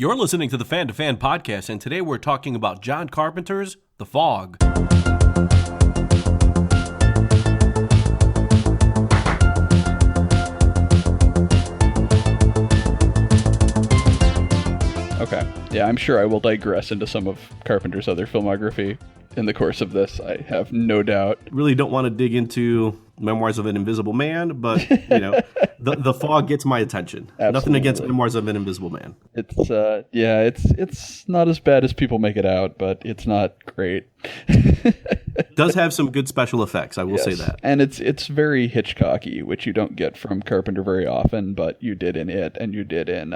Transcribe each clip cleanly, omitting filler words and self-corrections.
You're listening to the Fan to Fan podcast, and today we're talking about John Carpenter's The Fog. Okay. Yeah, I'm sure I will digress into some of Carpenter's other filmography in the course of this. I have no doubt. Really don't want to dig into Memoirs of an Invisible Man, but, the Fog gets my attention. Absolutely. Nothing against Memoirs of an Invisible Man. It's not as bad as people make it out, but it's not great. Does have some good special effects, I will say that. And it's very Hitchcocky, which you don't get from Carpenter very often, but you did in it, and you did in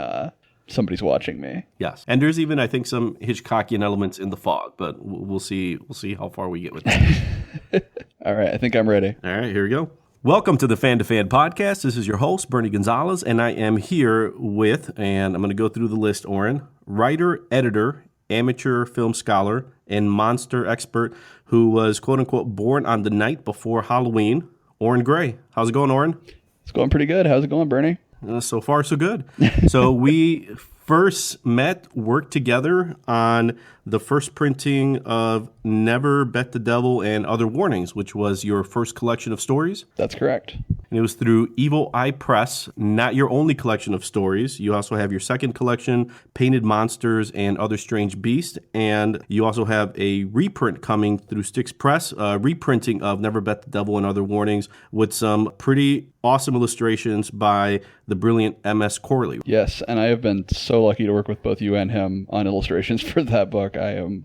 Somebody's Watching Me. Yes. And there's even, I think, some Hitchcockian elements in The Fog, but we'll see how far we get with that. All right, I think I'm ready. All right, here we go. Welcome to the Fan to Fan podcast. This is your host, Bernie Gonzalez, and I am here with, and I'm going to go through the list, Oren, writer, editor, amateur film scholar, and monster expert who was, quote-unquote, born on the night before Halloween, Oren Gray. How's it going, Oren? It's going pretty good. How's it going, Bernie? So far, so good. So we first worked together on the first printing of Never Bet the Devil and Other Warnings, which was your first collection of stories. That's correct. And it was through Evil Eye Press, not your only collection of stories. You also have your second collection, Painted Monsters and Other Strange Beasts. And you also have a reprint coming through Styx Press, reprinting of Never Bet the Devil and Other Warnings with some pretty awesome illustrations by the brilliant M.S. Corley. Yes, and I have been so lucky to work with both you and him on illustrations for that book. I am,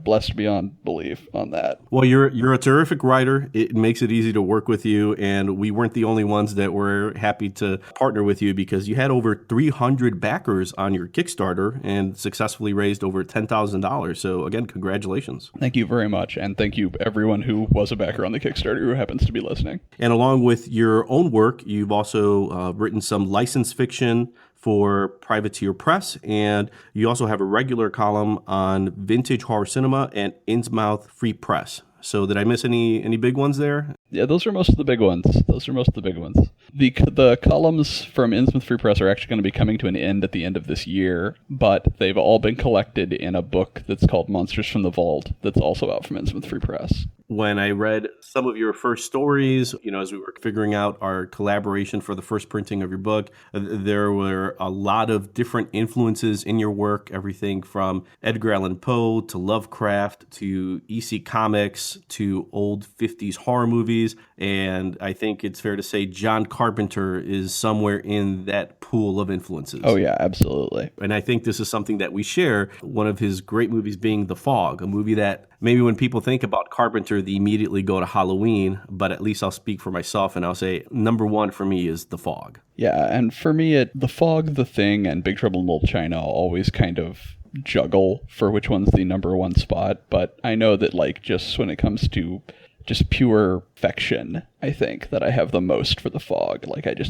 blessed beyond belief on that. Well, you're a terrific writer. It makes it easy to work with you, and we weren't the only ones that were happy to partner with you because you had over 300 backers on your Kickstarter and successfully raised over $10,000. So again, congratulations. Thank you very much, and thank you everyone who was a backer on the Kickstarter who happens to be listening. And along with your own work, you've also written some licensed fiction for Privateer Press, and you also have a regular column on Vintage Horror Cinema and Innsmouth Free Press. So did I miss any big ones there? Yeah, those are most of the big ones. The columns from Innsmouth Free Press are actually going to be coming to an end at the end of this year, but they've all been collected in a book that's called Monsters from the Vault that's also out from Innsmouth Free Press. When I read some of your first stories, as we were figuring out our collaboration for the first printing of your book, there were a lot of different influences in your work, everything from Edgar Allan Poe to Lovecraft to EC Comics to old 50s horror movies. And I think it's fair to say John Carpenter is somewhere in that pool of influences. Oh, yeah, absolutely. And I think this is something that we share, one of his great movies being The Fog, a movie that maybe when people think about Carpenter, they immediately go to Halloween, but at least I'll speak for myself and I'll say number one for me is The Fog. Yeah, and for me, The Fog, The Thing, and Big Trouble in Little China always kind of juggle for which one's the number one spot, but I know that just when it comes to just pure fiction, I think that I have the most for The Fog.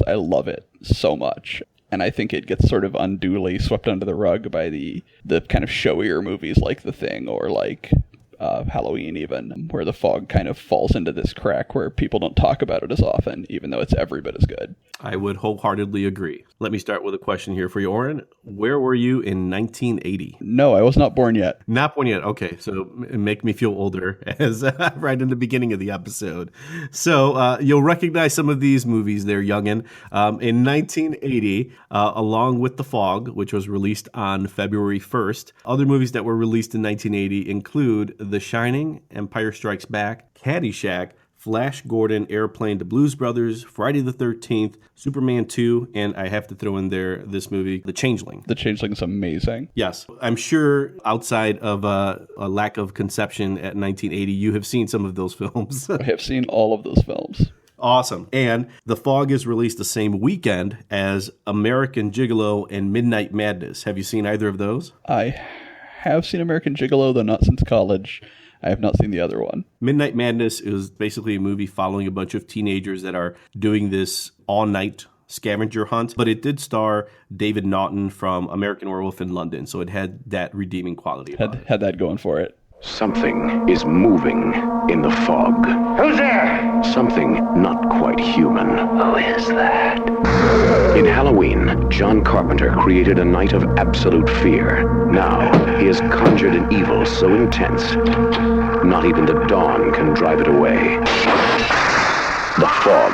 I love it so much. And I think it gets sort of unduly swept under the rug by the kind of showier movies like The Thing or Halloween even, where The Fog kind of falls into this crack where people don't talk about it as often, even though it's every bit as good. I would wholeheartedly agree. Let me start with a question here for you, Oren. Where were you in 1980? No, I was not born yet. Not born yet. Okay, so make me feel older as right in the beginning of the episode. So you'll recognize some of these movies there, youngin. In 1980, along with The Fog, which was released on February 1st, other movies that were released in 1980 include The Shining, Empire Strikes Back, Caddyshack, Flash Gordon, Airplane, The Blues Brothers, Friday the 13th, Superman 2, and I have to throw in there this movie, The Changeling. The Changeling's amazing. Yes. I'm sure outside of a lack of conception at 1980, you have seen some of those films. I have seen all of those films. Awesome. And The Fog is released the same weekend as American Gigolo and Midnight Madness. Have you seen either of those? I have seen American Gigolo, though not since college. I have not seen the other one. Midnight Madness is basically a movie following a bunch of teenagers that are doing this all-night scavenger hunt, but it did star David Naughton from American Werewolf in London, so it had that redeeming quality. Had that going for it. Something is moving in the fog. Who's there? Something not quite human. Who is that? In Halloween, John Carpenter created a night of absolute fear. Now, he has conjured an evil so intense, not even the dawn can drive it away. The Fog,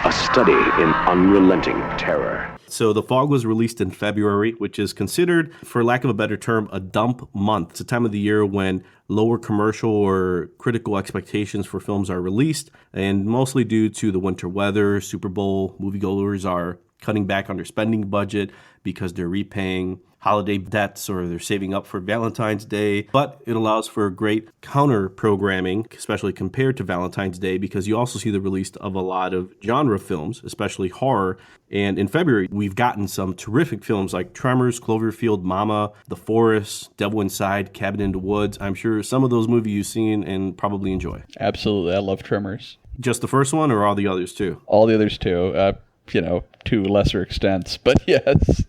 a study in unrelenting terror. So The Fog was released in February, which is considered, for lack of a better term, a dump month. It's a time of the year when lower commercial or critical expectations for films are released, and mostly due to the winter weather, Super Bowl, moviegoers are cutting back on their spending budget because they're repaying holiday debts or they're saving up for Valentine's Day. But it allows for great counter programming, especially compared to Valentine's Day, because you also see the release of a lot of genre films, especially horror. And in February, we've gotten some terrific films like Tremors, Cloverfield, Mama, The Forest, Devil Inside, Cabin in the Woods. I'm sure some of those movies you've seen and probably enjoy. Absolutely. I love Tremors. Just the first one or all the others too? All the others too. To lesser extents, but yes.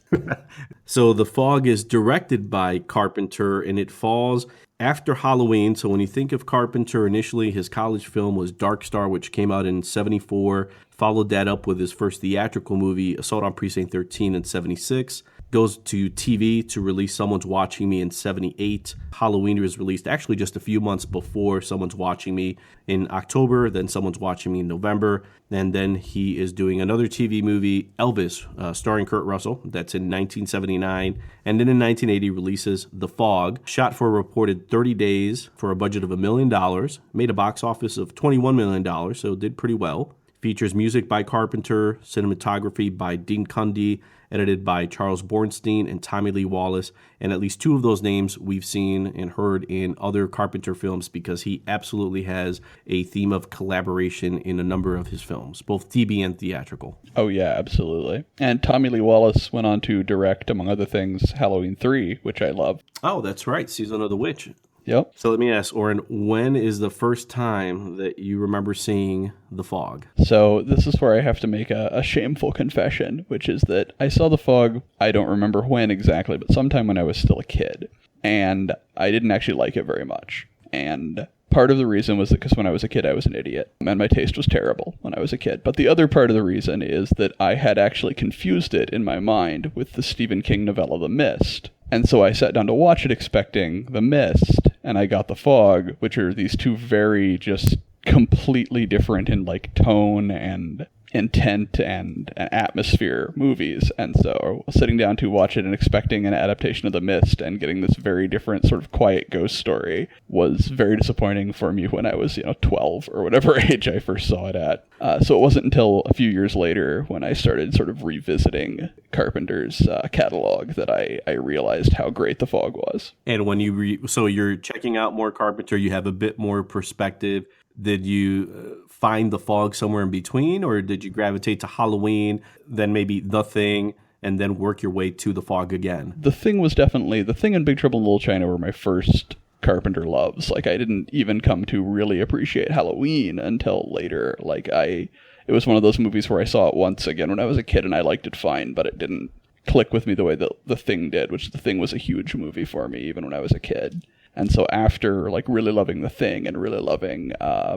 So The Fog is directed by Carpenter, and it falls after Halloween. So when you think of Carpenter, initially his college film was Dark Star, which came out in 1974. Followed that up with his first theatrical movie, Assault on Precinct 13, in 1976. Goes to TV to release Someone's Watching Me in 1978. Halloween was released actually just a few months before Someone's Watching Me in October, then Someone's Watching Me in November. And then he is doing another TV movie, Elvis, starring Kurt Russell. That's in 1979. And then in 1980 releases The Fog, shot for a reported 30 days for a budget of $1 million. Made a box office of $21 million, so did pretty well. Features music by Carpenter, cinematography by Dean Cundey, edited by Charles Bornstein and Tommy Lee Wallace. And at least two of those names we've seen and heard in other Carpenter films because he absolutely has a theme of collaboration in a number of his films, both TV and theatrical. Oh, yeah, absolutely. And Tommy Lee Wallace went on to direct, among other things, Halloween 3, which I love. Oh, that's right. Season of the Witch. Yep. So let me ask, Oren, when is the first time that you remember seeing The Fog? So this is where I have to make a shameful confession, which is that I saw The Fog, I don't remember when exactly, but sometime when I was still a kid. And I didn't actually like it very much. And part of the reason was that because when I was a kid, I was an idiot. And my taste was terrible when I was a kid. But the other part of the reason is that I had actually confused it in my mind with the Stephen King novella The Mist. And so I sat down to watch it expecting The Mist, and I got The Fog, which are these two very just completely different in like tone and intent and atmosphere movies. And so sitting down to watch it and expecting an adaptation of The Mist and getting this very different sort of quiet ghost story was very disappointing for me when I was 12 or whatever age I first saw it at. So it wasn't until a few years later when I started sort of revisiting Carpenter's catalog that I realized how great The Fog was. And when you so you're checking out more Carpenter, you have a bit more perspective. Did you find The Fog somewhere in between, or did you gravitate to Halloween, then maybe The Thing, and then work your way to The Fog again? The Thing was definitely, The Thing and Big Trouble in Little China were my first Carpenter loves. Like, I didn't even come to really appreciate Halloween until later. It was one of those movies where I saw it once again when I was a kid and I liked it fine, but it didn't click with me the way that The Thing did, which The Thing was a huge movie for me even when I was a kid. And so after really loving The Thing and really loving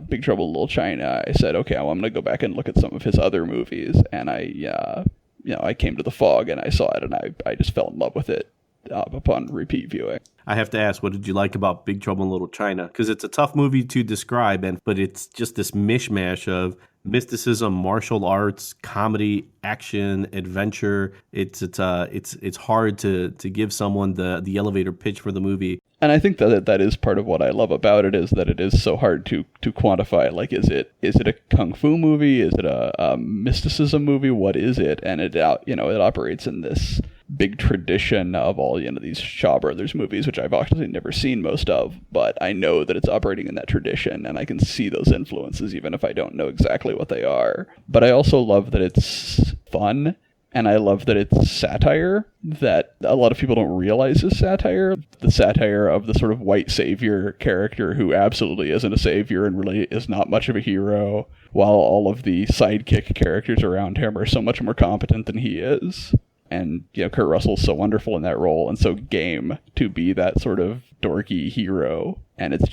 Big Trouble in Little China, I said, okay, well, I'm going to go back and look at some of his other movies. And I came to The Fog and I saw it and I just fell in love with it upon repeat viewing. I have to ask, what did you like about Big Trouble in Little China? Because it's a tough movie to describe, but it's just this mishmash of mysticism, martial arts, comedy, action, adventure. It's hard to give someone the elevator pitch for the movie. And I think that is part of what I love about it, is that it is so hard to quantify. Like, is it a kung fu movie? Is it a mysticism movie? What is it? And it operates in this big tradition of all these Shaw Brothers movies, which I've actually never seen most of, but I know that it's operating in that tradition, and I can see those influences even if I don't know exactly what they are. But I also love that it's fun. And I love that it's satire that a lot of people don't realize is satire. The satire of the sort of white savior character who absolutely isn't a savior and really is not much of a hero, while all of the sidekick characters around him are so much more competent than he is. And, Kurt Russell's so wonderful in that role and so game to be that sort of dorky hero. And it's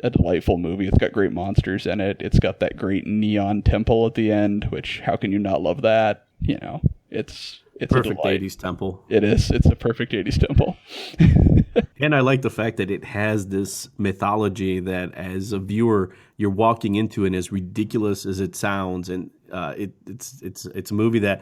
a delightful movie. It's got great monsters in it. It's got that great neon temple at the end, which how can you not love that? It's Perfect a delight. 80s temple. It is. It's a perfect 80s temple. And I like the fact that it has this mythology that as a viewer, you're walking into it, and as ridiculous as it sounds. And it's a movie that,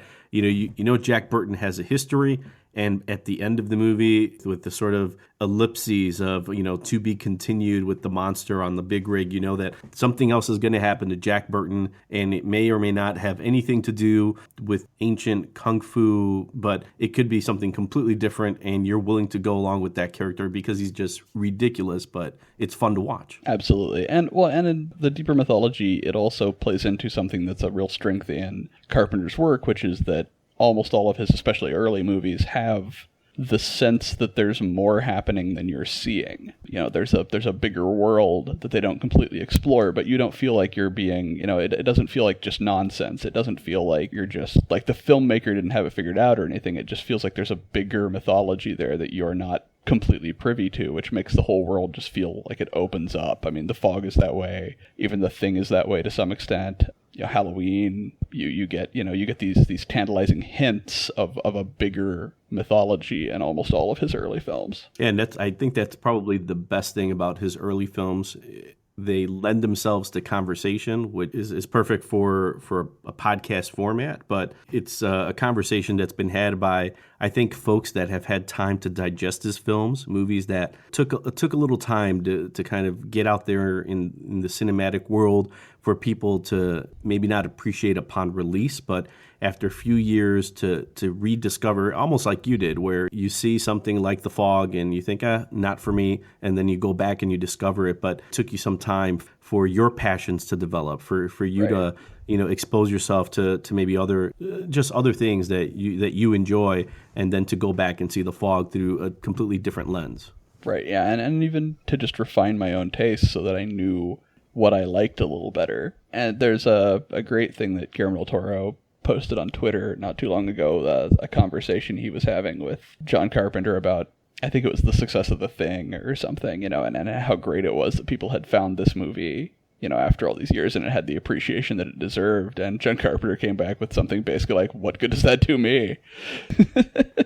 Jack Burton has a history. And at the end of the movie, with the sort of ellipses of, to be continued with the monster on the big rig, that something else is going to happen to Jack Burton, and it may or may not have anything to do with ancient kung fu, but it could be something completely different, and you're willing to go along with that character because he's just ridiculous, but it's fun to watch. Absolutely. And in the deeper mythology, it also plays into something that's a real strength in Carpenter's work, which is that almost all of his, especially early movies, have the sense that there's more happening than you're seeing. There's a bigger world that they don't completely explore, but you don't feel like you're being, it doesn't feel like just nonsense. It doesn't feel like you're just, like the filmmaker didn't have it figured out or anything. It just feels like there's a bigger mythology there that you're not completely privy to, which makes the whole world just feel like it opens up. I mean, The Fog is that way. Even The Thing is that way to some extent. Halloween, you get these tantalizing hints of a bigger mythology in almost all of his early films. And I think that's probably the best thing about his early films. They lend themselves to conversation, which is perfect for a podcast format, but it's a conversation that's been had by, I think, folks that have had time to digest his films, movies that took a little time to kind of get out there in the cinematic world for people to maybe not appreciate upon release, but after a few years to rediscover, almost like you did, where you see something like The Fog and you think, not for me, and then you go back and you discover it, but it took you some time for your passions to develop, for you right. to expose yourself to maybe other things that you enjoy, and then to go back and see The Fog through a completely different lens. Right, yeah, and even to just refine my own taste so that I knew what I liked a little better. And there's a great thing that Guillermo del Toro posted on Twitter not too long ago, a conversation he was having with John Carpenter about, I think it was the success of The Thing or something, and how great it was that people had found this movie, after all these years, and it had the appreciation that it deserved. And John Carpenter came back with something basically like, what good does that do me?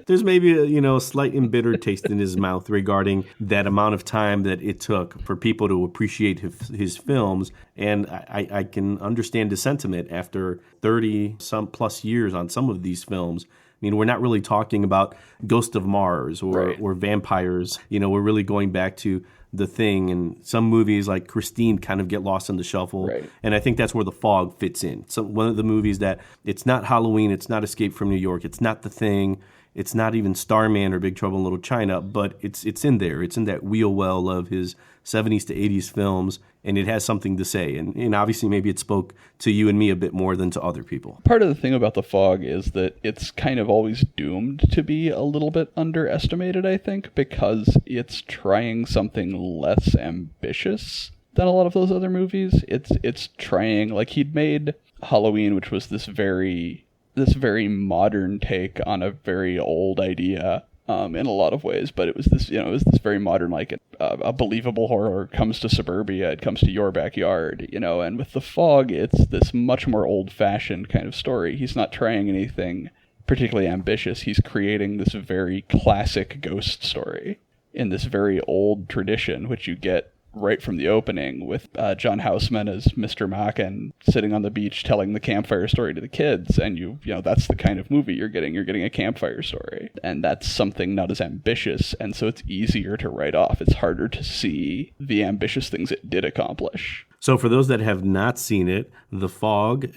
There's maybe a slight embittered taste in his mouth regarding that amount of time that it took for people to appreciate his films. And I can understand the sentiment after 30 some plus years on some of these films. I mean, we're not really talking about Ghost of Mars or vampires. We're really going back to The Thing, and some movies like Christine kind of get lost in the shuffle. Right. And I think that's where The Fog fits in. So one of the movies that it's not Halloween, it's not Escape from New York, it's not The Thing, it's not even Starman or Big Trouble in Little China, but it's in there. It's in that wheel well of his 70s to 80s films, and it has something to say. And obviously maybe it spoke to you and me a bit more than to other people. Part of the thing about The Fog is that it's kind of always doomed to be a little bit underestimated, I think, because it's trying something less ambitious than a lot of those other movies. It's trying, like, he'd made Halloween, which was this very modern take on a very old idea. In a lot of ways, but it was this very modern, like a believable horror comes to suburbia, it comes to your backyard, and with The Fog, it's this much more old-fashioned kind of story. He's not trying anything particularly ambitious. He's creating this very classic ghost story in this very old tradition, which you get right from the opening with John Houseman as Mr. Machen sitting on the beach telling the campfire story to the kids, and you know that's the kind of movie you're getting. You're getting a campfire story, and that's something not as ambitious, and so it's easier to write off. It's harder to see the ambitious things it did accomplish. So for those that have not seen it, The Fog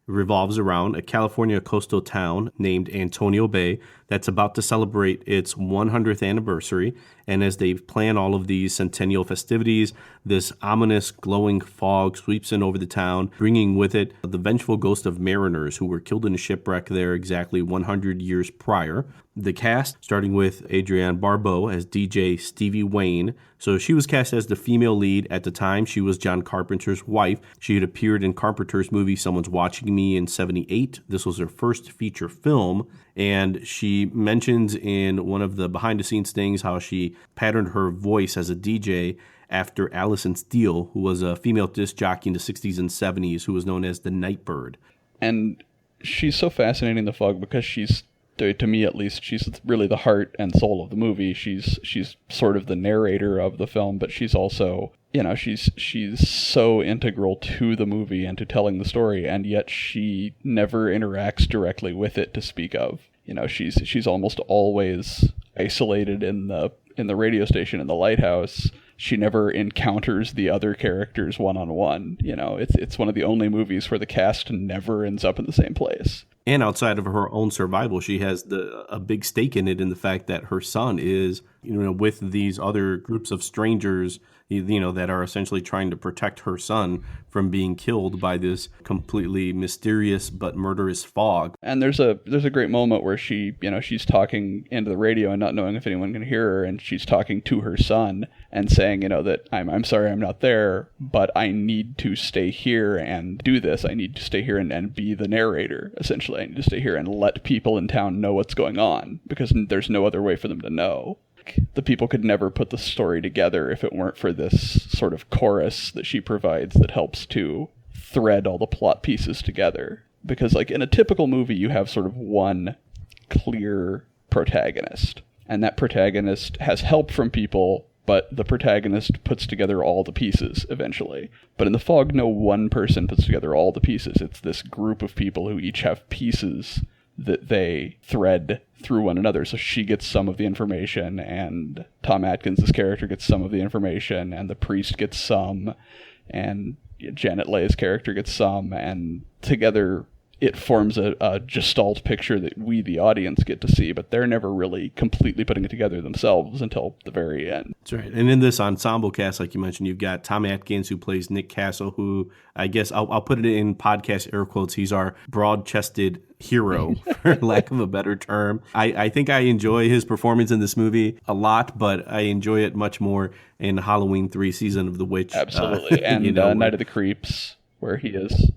revolves around a California coastal town named Antonio Bay that's about to celebrate its 100th anniversary. And as they plan all of these centennial festivities, this ominous glowing fog sweeps in over the town, bringing with it the vengeful ghost of mariners who were killed in a shipwreck there exactly 100 years prior. The cast, starting with Adrienne Barbeau as DJ Stevie Wayne. So she was cast as the female lead. At the time, she was John Carpenter's wife. She had appeared in Carpenter's movie Someone's Watching Me in '78. This was her first feature film. And she mentions in one of the behind the scenes things how she patterned her voice as a DJ after Alison Steele, who was a female disc jockey in the 60s and 70s, who was known as the Nightbird. And she's so fascinating, The Fog, because she's, to me at least, she's really the heart and soul of the movie. She's sort of the narrator of the film, but she's also, you know, she's so integral to the movie and to telling the story, and yet she never interacts directly with it to speak of. You know, she's almost always isolated in the radio station in the lighthouse. She never encounters the other characters one-on-one. You know, it's one of the only movies where the cast never ends up in the same place. And outside of her own survival, she has a big stake in it, in the fact that her son is, you know, with these other groups of strangers, you know, that are essentially trying to protect her son from being killed by this completely mysterious but murderous fog. And there's a great moment where she, you know, she's talking into the radio and not knowing if anyone can hear her, and she's talking to her son and saying, you know, that I'm sorry I'm not there, but I need to stay here and do this. I need to stay here and be the narrator, essentially. I need to stay here and let people in town know what's going on, because there's no other way for them to know. The people could never put the story together if it weren't for this sort of chorus that she provides that helps to thread all the plot pieces together. Because, like, in a typical movie, you have sort of one clear protagonist, and that protagonist has help from people, but the protagonist puts together all the pieces eventually. But in The Fog, no one person puts together all the pieces. It's this group of people who each have pieces that they thread through one another. So she gets some of the information, and Tom Atkins' character gets some of the information, and the priest gets some, and Janet Leigh's character gets some, and together it forms a gestalt picture that we, the audience, get to see, but they're never really completely putting it together themselves until the very end. That's right. And in this ensemble cast, like you mentioned, you've got Tom Atkins, who plays Nick Castle, who I guess I'll put it in podcast air quotes. He's our broad-chested hero, for lack of a better term. I think I enjoy his performance in this movie a lot, but I enjoy it much more in Halloween 3 Season of the Witch. Absolutely. And you know, Night of the Creeps, where he is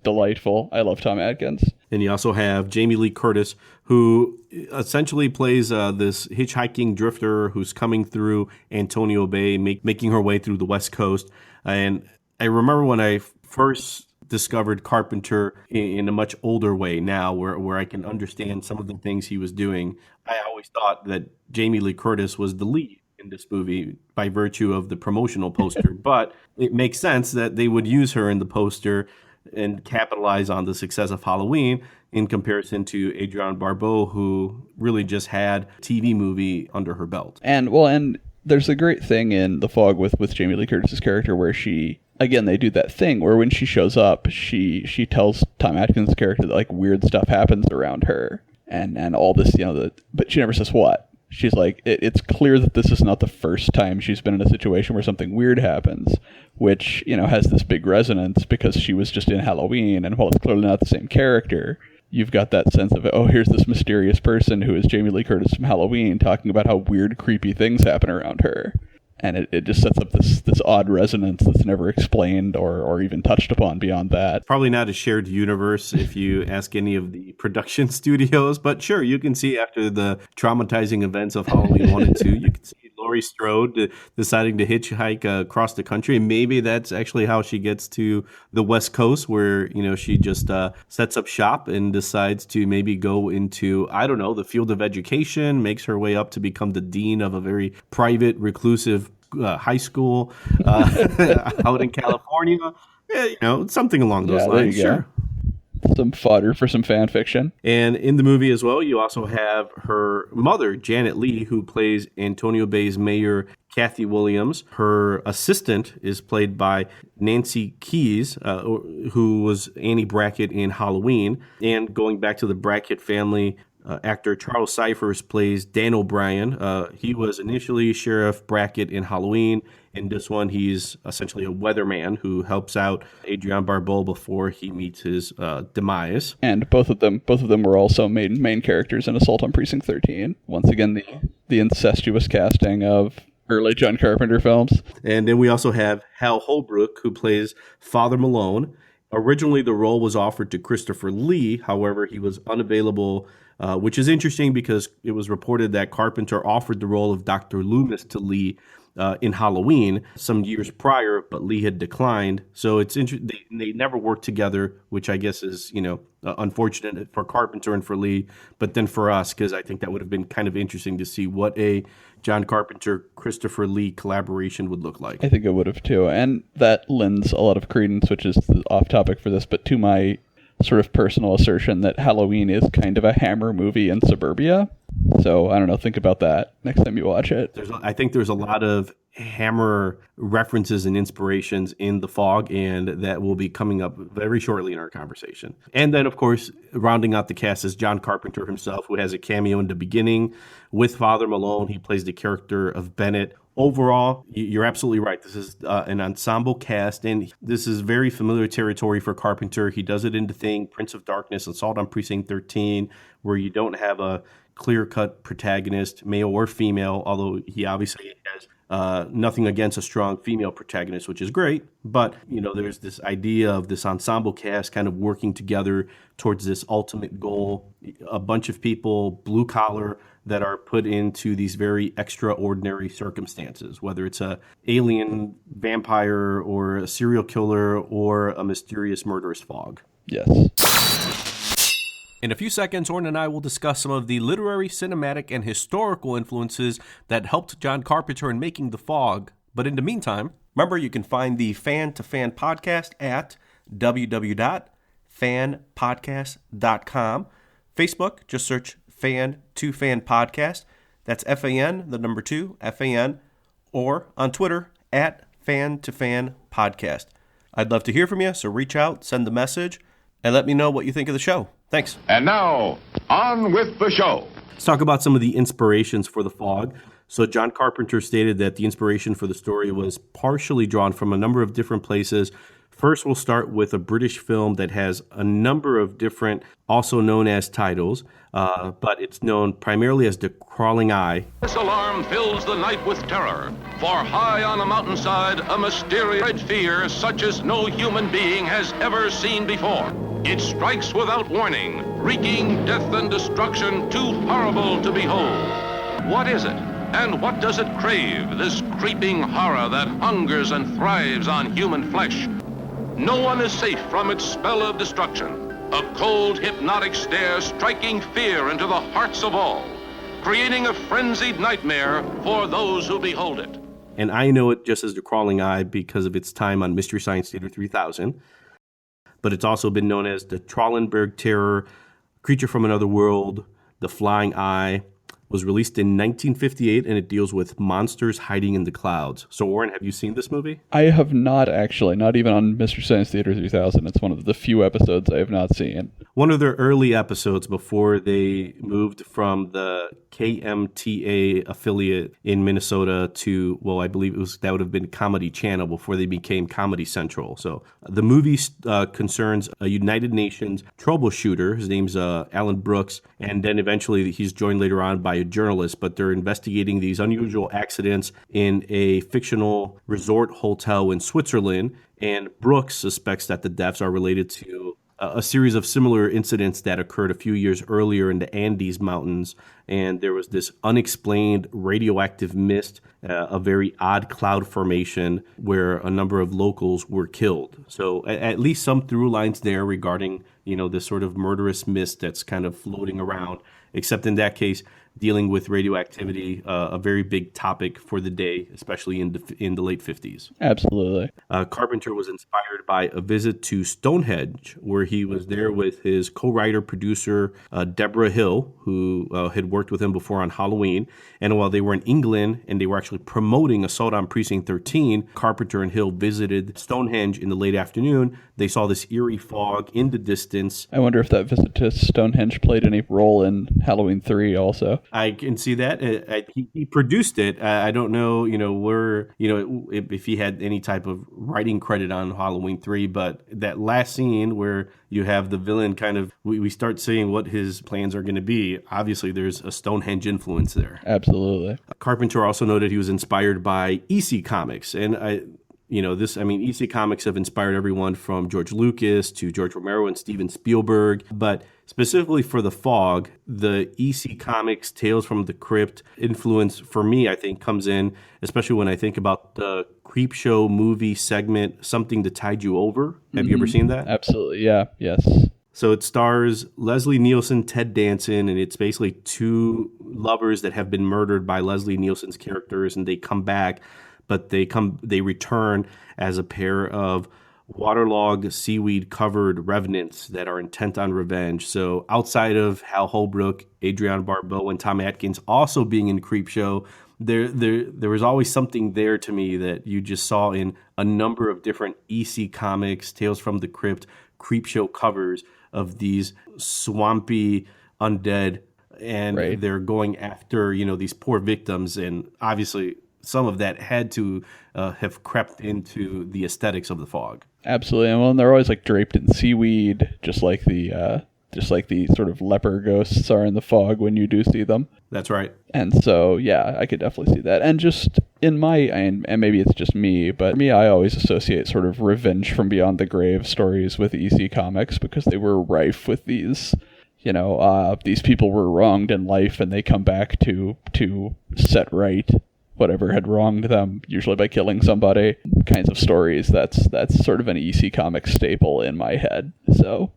delightful. I love Tom Atkins. And you also have Jamie Lee Curtis, who essentially plays this hitchhiking drifter who's coming through Antonio Bay, making her way through the West Coast. And I remember when I first discovered Carpenter in a much older way now, where I can understand some of the things he was doing. I always thought that Jamie Lee Curtis was the lead in this movie by virtue of the promotional poster, but it makes sense that they would use her in the poster and capitalize on the success of Halloween, in comparison to Adrienne Barbeau, who really just had a TV movie under her belt. And there's a great thing in The Fog with Jamie Lee Curtis's character, where she, again, they do that thing where when she shows up, she tells Tom Atkins' character that, like, weird stuff happens around her and all this, you know, but she never says what. She's like, it's clear that this is not the first time she's been in a situation where something weird happens, which, you know, has this big resonance because she was just in Halloween, and while it's clearly not the same character, you've got that sense of, oh, here's this mysterious person who is Jamie Lee Curtis from Halloween talking about how weird, creepy things happen around her. And it just sets up this odd resonance that's never explained or even touched upon beyond that. Probably not a shared universe if you ask any of the production studios, but sure, you can see after the traumatizing events of Halloween 1 and 2, you can see Laurie Strode deciding to hitchhike across the country. And maybe that's actually how she gets to the West Coast, where, you know, she just sets up shop and decides to maybe go into, I don't know, the field of education, makes her way up to become the dean of a very private, reclusive high school out in California. Yeah, you know, something along those lines. Sure. Some fodder for some fan fiction. And in the movie as well, you also have her mother, Janet Leigh, who plays Antonio Bay's mayor, Kathy Williams. Her assistant is played by Nancy Kyes, who was Annie Brackett in Halloween. And going back to the Brackett family, actor Charles Cyphers plays Dan O'Brien. He was initially Sheriff Brackett in Halloween. In this one, he's essentially a weatherman who helps out Adrienne Barbeau before he meets his demise. And both of them were also main characters in Assault on Precinct 13. Once again, the incestuous casting of early John Carpenter films. And then we also have Hal Holbrook, who plays Father Malone. Originally, the role was offered to Christopher Lee. However, he was unavailable which is interesting because it was reported that Carpenter offered the role of Dr. Loomis to Lee in Halloween some years prior, but Lee had declined. So it's interesting. They never worked together, which I guess is, unfortunate for Carpenter and for Lee, but then for us, because I think that would have been kind of interesting to see what a John Carpenter, Christopher Lee collaboration would look like. I think it would have too. And that lends a lot of credence, which is off topic for this, but to my sort of personal assertion that Halloween is kind of a Hammer movie in suburbia. So I don't know, think about that next time you watch it. I think there's a lot of Hammer references and inspirations in The Fog, and that will be coming up very shortly in our conversation. And then, of course, rounding out the cast is John Carpenter himself, who has a cameo in the beginning with Father Malone. He plays the character of Bennett. Overall, you're absolutely right. This is an ensemble cast, and this is very familiar territory for Carpenter. He does it in The Thing, Prince of Darkness, Assault on Precinct 13, where you don't have a clear-cut protagonist, male or female, although he obviously has nothing against a strong female protagonist, which is great. But, there's this idea of this ensemble cast kind of working together towards this ultimate goal. A bunch of people, blue collar, that are put into these very extraordinary circumstances, whether it's a alien vampire or a serial killer or a mysterious murderous fog. Yes. In a few seconds, Orrin and I will discuss some of the literary, cinematic, and historical influences that helped John Carpenter in making The Fog. But in the meantime, remember you can find the Fan to Fan podcast at www.fanpodcast.com. Facebook, just search Fan to Fan Podcast. That's FAN, the number 2, FAN, or on Twitter at Fan to Fan Podcast. I'd love to hear from you, so reach out, send the message, and let me know what you think of the show. Thanks. And now, on with the show. Let's talk about some of the inspirations for The Fog. So John Carpenter stated that the inspiration for the story was partially drawn from a number of different places. First, we'll start with a British film that has a number of different, also known as titles, but it's known primarily as The Crawling Eye. This alarm fills the night with terror, for high on a mountainside, a mysterious fear such as no human being has ever seen before. It strikes without warning, wreaking death and destruction too horrible to behold. What is it? And what does it crave, this creeping horror that hungers and thrives on human flesh? No one is safe from its spell of destruction. A cold, hypnotic stare striking fear into the hearts of all, creating a frenzied nightmare for those who behold it. And I know it just as The Crawling Eye because of its time on Mystery Science Theater 3000. But it's also been known as the Trollenberg Terror, Creature from Another World, The Flying Eye. Was released in 1958, and it deals with monsters hiding in the clouds. So, Warren, have you seen this movie? I have not, actually. Not even on Mystery Science Theater 3000. It's one of the few episodes I have not seen. One of their early episodes before they moved from the KMTA affiliate in Minnesota to, well, I believe that would have been Comedy Channel before they became Comedy Central. So the movie concerns a United Nations troubleshooter. His name's Alan Brooks. And then eventually he's joined later on by a journalist, but they're investigating these unusual accidents in a fictional resort hotel in Switzerland. And Brooks suspects that the deaths are related to a series of similar incidents that occurred a few years earlier in the Andes Mountains. And there was this unexplained radioactive mist, a very odd cloud formation where a number of locals were killed. So at least some through lines there regarding, this sort of murderous mist that's kind of floating around, except in that case, dealing with radioactivity, a very big topic for the day, especially in the late 50s. Absolutely. Carpenter was inspired by a visit to Stonehenge, where he was there with his co-writer, producer, Deborah Hill, who had worked with him before on Halloween. And while they were in England and they were actually promoting Assault on Precinct 13, Carpenter and Hill visited Stonehenge in the late afternoon. They saw this eerie fog in the distance. I wonder if that visit to Stonehenge played any role in Halloween 3 also. I can see that. He produced it. I don't know, if he had any type of writing credit on Halloween 3, but that last scene where you have the villain kind of, we start seeing what his plans are going to be. Obviously, there's a Stonehenge influence there. Absolutely. Carpenter also noted he was inspired by EC Comics. And EC Comics have inspired everyone from George Lucas to George Romero and Steven Spielberg. But specifically for The Fog, the EC Comics Tales from the Crypt influence for me, I think, comes in, especially when I think about the Creepshow movie segment, Something to Tide You Over. Have you ever seen that? Absolutely. Yeah. Yes. So it stars Leslie Nielsen, Ted Danson, and it's basically two lovers that have been murdered by Leslie Nielsen's characters, and they come back, but they return as a pair of waterlogged, seaweed-covered revenants that are intent on revenge. So outside of Hal Holbrook, Adrienne Barbeau, and Tom Atkins also being in Creepshow, there was always something there to me that you just saw in a number of different EC Comics, Tales from the Crypt, Creepshow covers of these swampy undead, and they're going after, these poor victims, and obviously some of that had to have crept into the aesthetics of The Fog. Absolutely. And they're always like draped in seaweed, just like the sort of leper ghosts are in The Fog when you do see them. That's right. And so, yeah, I could definitely see that. And just in and maybe it's just me, but for me, I always associate sort of Revenge from Beyond the Grave stories with EC Comics because they were rife with these, these people were wronged in life and they come back to set right whatever had wronged them, usually by killing somebody, kinds of stories. That's sort of an EC Comics staple in my head. So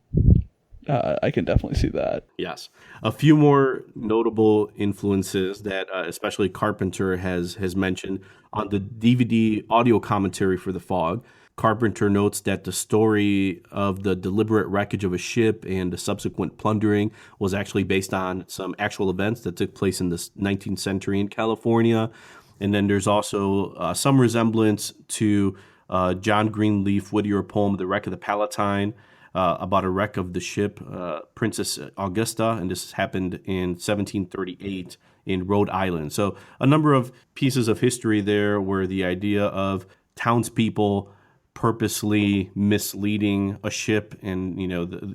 I can definitely see that. Yes. A few more notable influences that especially Carpenter has mentioned on the DVD audio commentary for The Fog. Carpenter notes that the story of the deliberate wreckage of a ship and the subsequent plundering was actually based on some actual events that took place in the 19th century in California. And then there's also some resemblance to John Greenleaf Whittier poem, The Wreck of the Palatine, about a wreck of the ship Princess Augusta, and this happened in 1738 in Rhode Island. So a number of pieces of history there where the idea of townspeople purposely misleading a ship and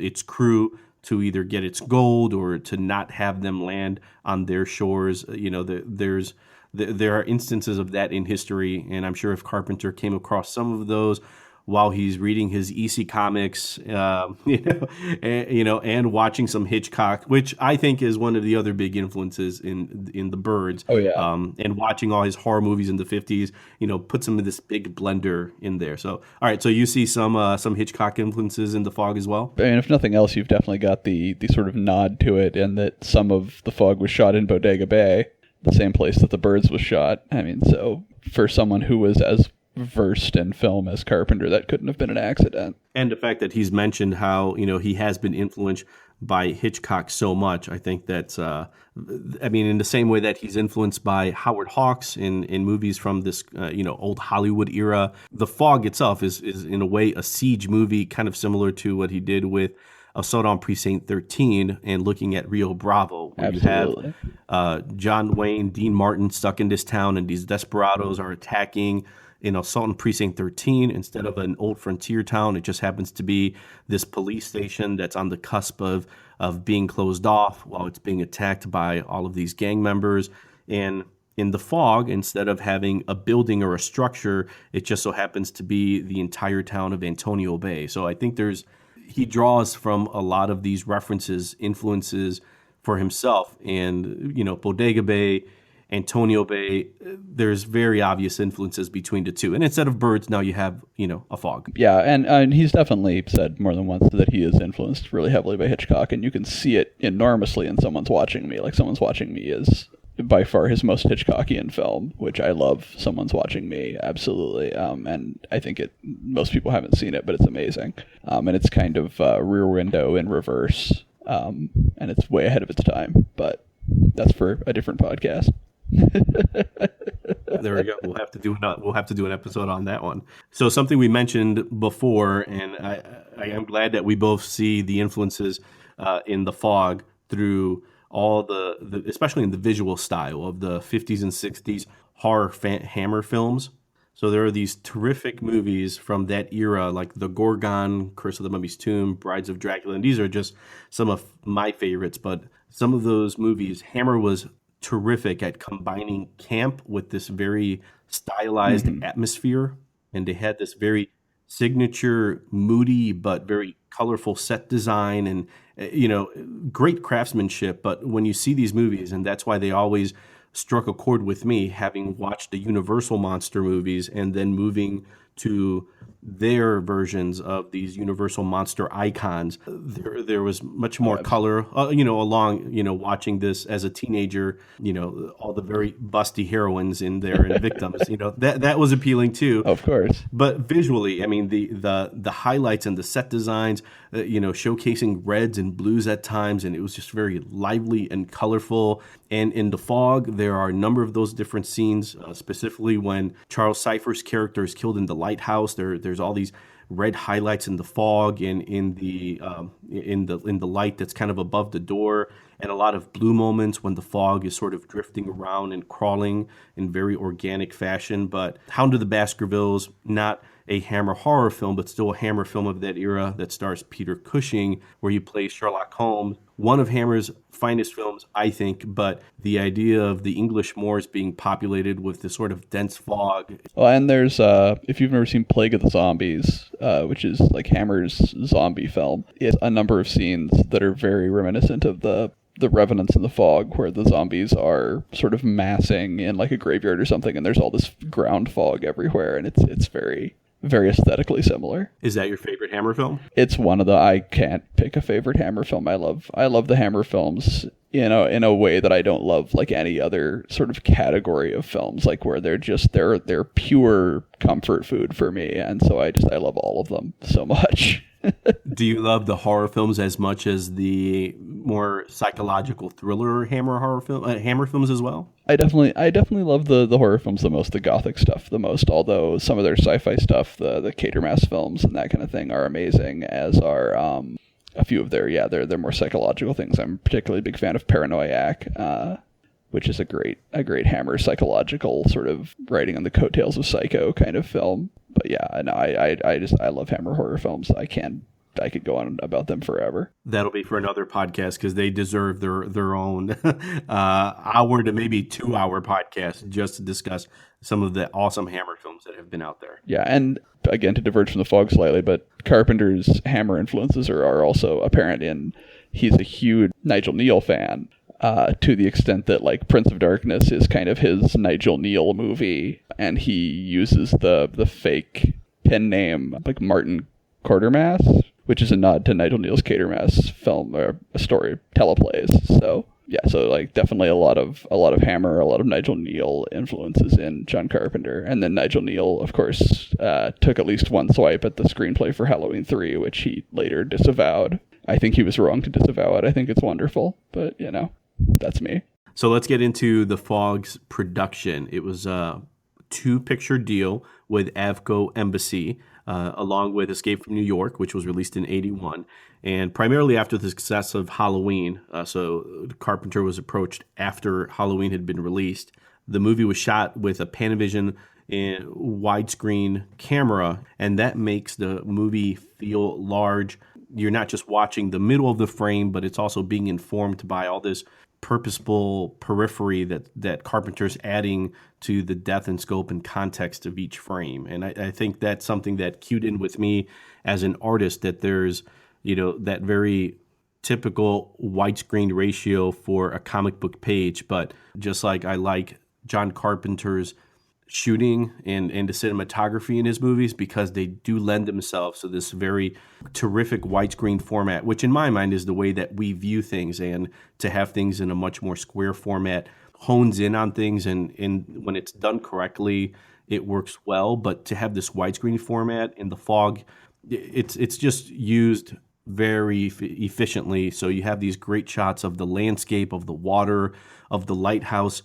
its crew to either get its gold or to not have them land on their shores. There are instances of that in history, and I'm sure if Carpenter came across some of those while he's reading his EC Comics, and watching some Hitchcock, which I think is one of the other big influences in the Birds. Oh yeah. And watching all his horror movies in the 50s, put some of this big blender in there. So, all right, so you see some Hitchcock influences in The Fog as well? I mean, if nothing else, you've definitely got the sort of nod to it, and that some of The Fog was shot in Bodega Bay, the same place that The Birds was shot. I mean, so for someone who was as versed in film as Carpenter, that couldn't have been an accident. And the fact that he's mentioned how, he has been influenced by Hitchcock so much, I think that's, in the same way that he's influenced by Howard Hawks in movies from this, old Hollywood era. The Fog itself is in a way a siege movie, kind of similar to what he did with Assault on Precinct 13 and looking at Rio Bravo, where Absolutely. you have John Wayne, Dean Martin stuck in this town, and these desperados are attacking in Assault on Precinct 13. Instead of an old frontier town, it just happens to be this police station that's on the cusp of being closed off while it's being attacked by all of these gang members. And in The Fog, instead of having a building or a structure, it just so happens to be the entire town of Antonio Bay. So I think he draws from a lot of these references, influences for himself. And, Bodega Bay, Antonio Bay, there's very obvious influences between the two. And instead of Birds, now you have, A Fog. Yeah, and he's definitely said more than once that he is influenced really heavily by Hitchcock, and you can see it enormously in Someone's Watching Me. Like, Someone's Watching Me is by far his most Hitchcockian film, which I love. Someone's Watching Me, absolutely. And I think most people haven't seen it, but it's amazing. And it's kind of Rear Window in reverse, and it's way ahead of its time. But that's for a different podcast. There we go. We'll have to do an episode on that one. So something we mentioned before, and I am glad that we both see the influences in The Fog through all the especially in the visual style of the 50s and 60s horror Hammer films. So there are these terrific movies from that era, like The Gorgon, Curse of the Mummy's Tomb, Brides of Dracula, and these are just some of my favorites. But some of those movies, Hammer was terrific at combining camp with this very stylized atmosphere, and they had this very signature, moody but very colorful set design, and great craftsmanship. But when you see these movies, and that's why they always struck a chord with me, having watched the Universal monster movies and then moving to their versions of these Universal monster icons, there was much more color, along, watching this as a teenager, all the very busty heroines in there and victims, that was appealing too. Of course. But visually, I mean, the highlights and the set designs, showcasing reds and blues at times, and it was just very lively and colorful. And in The Fog, there are a number of those different scenes, specifically when Charles Cypher's character is killed in the lighthouse. There's all these red highlights in the fog and in the light that's kind of above the door, and a lot of blue moments when the fog is sort of drifting around and crawling in very organic fashion. But Hound of the Baskervilles, not a Hammer horror film, but still a Hammer film of that era that stars Peter Cushing, where he plays Sherlock Holmes. One of Hammer's finest films, I think, but the idea of the English moors being populated with this sort of dense fog. Oh, and there's, if you've never seen Plague of the Zombies, which is like Hammer's zombie film, it's a number of scenes that are very reminiscent of the Revenants in the Fog, where the zombies are sort of massing in like a graveyard or something, and there's all this ground fog everywhere, and it's very, very aesthetically similar. Is that your favorite Hammer film? It's one of the, I can't pick a favorite Hammer film. I love the Hammer films, in a way that I don't love like any other sort of category of films, like where they're pure comfort food for me, and so I love all of them so much. Do you love the horror films as much as the more psychological thriller Hammer films as well? I definitely love the horror films the most, the gothic stuff the most, although some of their sci-fi stuff, the Quatermass films and that kind of thing are amazing, as are a few of their more psychological things. I'm particularly a big fan of Paranoiac, which is a great Hammer psychological sort of riding on the coattails of Psycho kind of film. But yeah, no, I love Hammer horror films. I could go on about them forever. That'll be for another podcast, because they deserve their own hour to maybe 2 hour podcast just to discuss some of the awesome Hammer films that have been out there. Yeah, and again, to diverge from The Fog slightly, but Carpenter's Hammer influences are also apparent in, he's a huge Nigel Neal fan. To the extent that like Prince of Darkness is kind of his Nigel Neal movie, and he uses the fake pen name like Martin Quatermass, which is a nod to Nigel Neal's Quatermass film or a story teleplays. So yeah, so like definitely a lot of Hammer, a lot of Nigel Neal influences in John Carpenter, and then Nigel Neal, of course, took at least one swipe at the screenplay for Halloween 3, which he later disavowed. I think he was wrong to disavow it. I think it's wonderful, but that's me. So let's get into The Fog's production. It was a 2-picture deal with Avco Embassy, along with Escape from New York, which was released in 1981. And primarily after the success of Halloween, so Carpenter was approached after Halloween had been released. The movie was shot with a Panavision widescreen camera, and that makes the movie feel large. You're not just watching the middle of the frame, but it's also being informed by all this purposeful periphery that Carpenter's adding to the depth and scope and context of each frame. And I think that's something that cued in with me as an artist, that there's, that very typical widescreen ratio for a comic book page. But just like I like John Carpenter's shooting and the cinematography in his movies, because they do lend themselves to this very terrific widescreen format, which in my mind is the way that we view things, and to have things in a much more square format hones in on things, and when it's done correctly, it works well. But to have this widescreen format in The Fog, it's just used very efficiently. So you have these great shots of the landscape, of the water, of the lighthouse,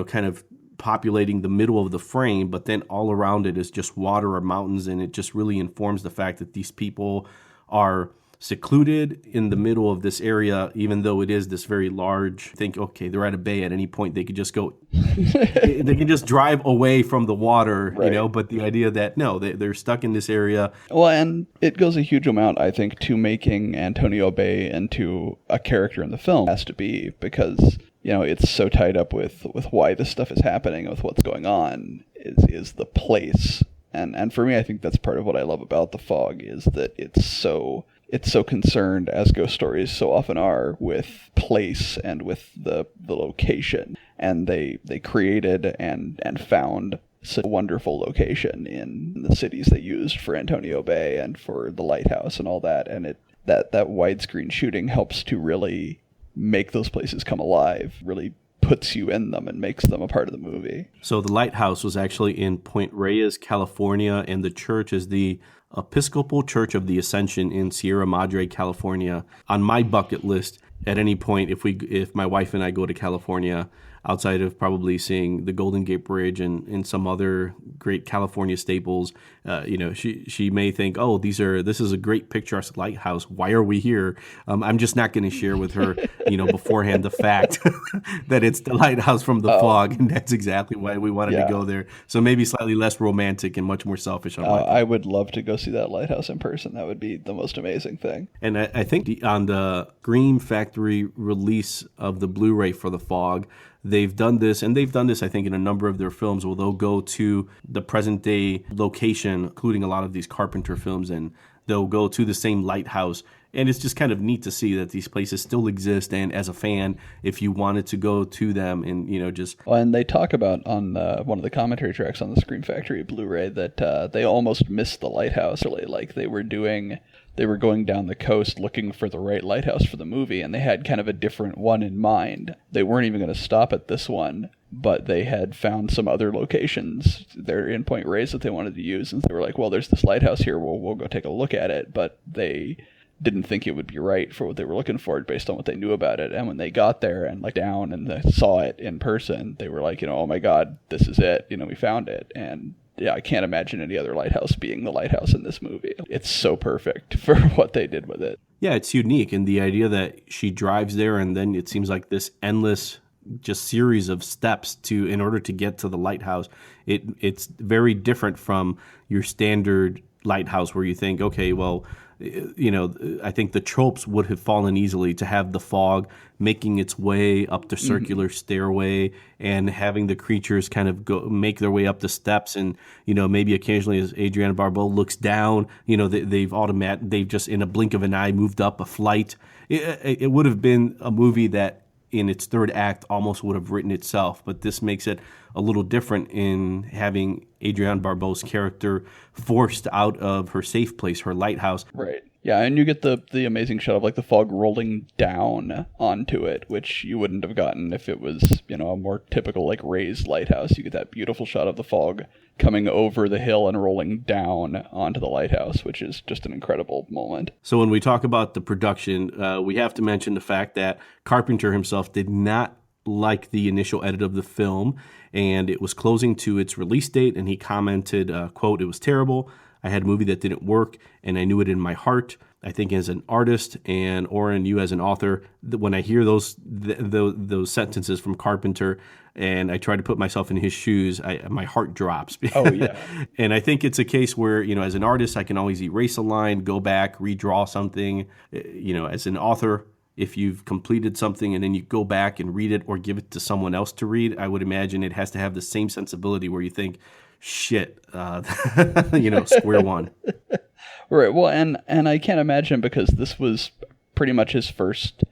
kind of populating the middle of the frame, but then all around it is just water or mountains, and it just really informs the fact that these people are secluded in the middle of this area, even though it is this very large. Think, okay, they're at a bay at any point, they could just go, they can just drive away from the water, right. But the idea that no, they're stuck in this area. Well, and it goes a huge amount, I think, to making Antonio Bay into a character in the film. It has to be, because it's so tied up with why this stuff is happening, with what's going on, is the place And for me, I think that's part of what I love about The Fog, is that it's so concerned, as ghost stories so often are, with place and with the location. And they created and found such a wonderful location in the cities they used for Antonio Bay and for the lighthouse and all that. And that widescreen shooting helps to really make those places come alive, really puts you in them and makes them a part of the movie. So the lighthouse was actually in Point Reyes, California, and the church is the Episcopal Church of the Ascension in Sierra Madre, California. On my bucket list, at any point, if my wife and I go to California, outside of probably seeing the Golden Gate Bridge and some other great California staples, she may think, oh, this is a great picturesque lighthouse. Why are we here? I'm just not going to share with her, beforehand the fact that it's the lighthouse from The Fog, and that's exactly why we wanted to go there. So maybe slightly less romantic and much more selfish on my part. I would love to go see that lighthouse in person. That would be the most amazing thing. And I think on the Scream Factory release of the Blu-ray for The Fog, they've done this, I think, in a number of their films, where they'll go to the present-day location, including a lot of these Carpenter films, and they'll go to the same lighthouse. And it's just kind of neat to see that these places still exist, and as a fan, if you wanted to go to them and, just... Well, and they talk about on one of the commentary tracks on the Scream Factory Blu-ray that they almost missed the lighthouse, really. Like, they were going down the coast looking for the right lighthouse for the movie, and they had kind of a different one in mind. They weren't even going to stop at this one, but they had found some other locations there in Point Reyes that they wanted to use, and they were like, well, there's this lighthouse here, we'll go take a look at it, but they didn't think it would be right for what they were looking for based on what they knew about it. And when they got there and down and they saw it in person, they were like, oh my God, this is it. We found it. And yeah, I can't imagine any other lighthouse being the lighthouse in this movie. It's so perfect for what they did with it. Yeah, it's unique. And the idea that she drives there and then it seems like this endless just series of steps in order to get to the lighthouse. It's very different from your standard lighthouse where you think, okay, well, I think the tropes would have fallen easily to have the fog making its way up the circular stairway and having the creatures kind of make their way up the steps. And, maybe occasionally as Adriana Barbeau looks down, they've just in a blink of an eye moved up a flight. It would have been a movie that in its third act almost would have written itself, but this makes it a little different in having Adrienne Barbeau's character forced out of her safe place, her lighthouse. Right. Yeah, and you get the amazing shot of the fog rolling down onto it, which you wouldn't have gotten if it was, a more typical raised lighthouse. You get that beautiful shot of the fog coming over the hill and rolling down onto the lighthouse, which is just an incredible moment. So when we talk about the production, we have to mention the fact that Carpenter himself did not like the initial edit of the film, and it was closing to its release date, and he commented, quote, "It was terrible. I had a movie that didn't work, and I knew it in my heart. I think as an artist, and Oren, you as an author, when I hear those sentences from Carpenter, and I try to put myself in his shoes, my heart drops." Oh, yeah. And I think it's a case where, as an artist, I can always erase a line, go back, redraw something. As an author, if you've completed something and then you go back and read it or give it to someone else to read, I would imagine it has to have the same sensibility where you think, shit, square one. Right. Well, and I can't imagine, because this was pretty much his first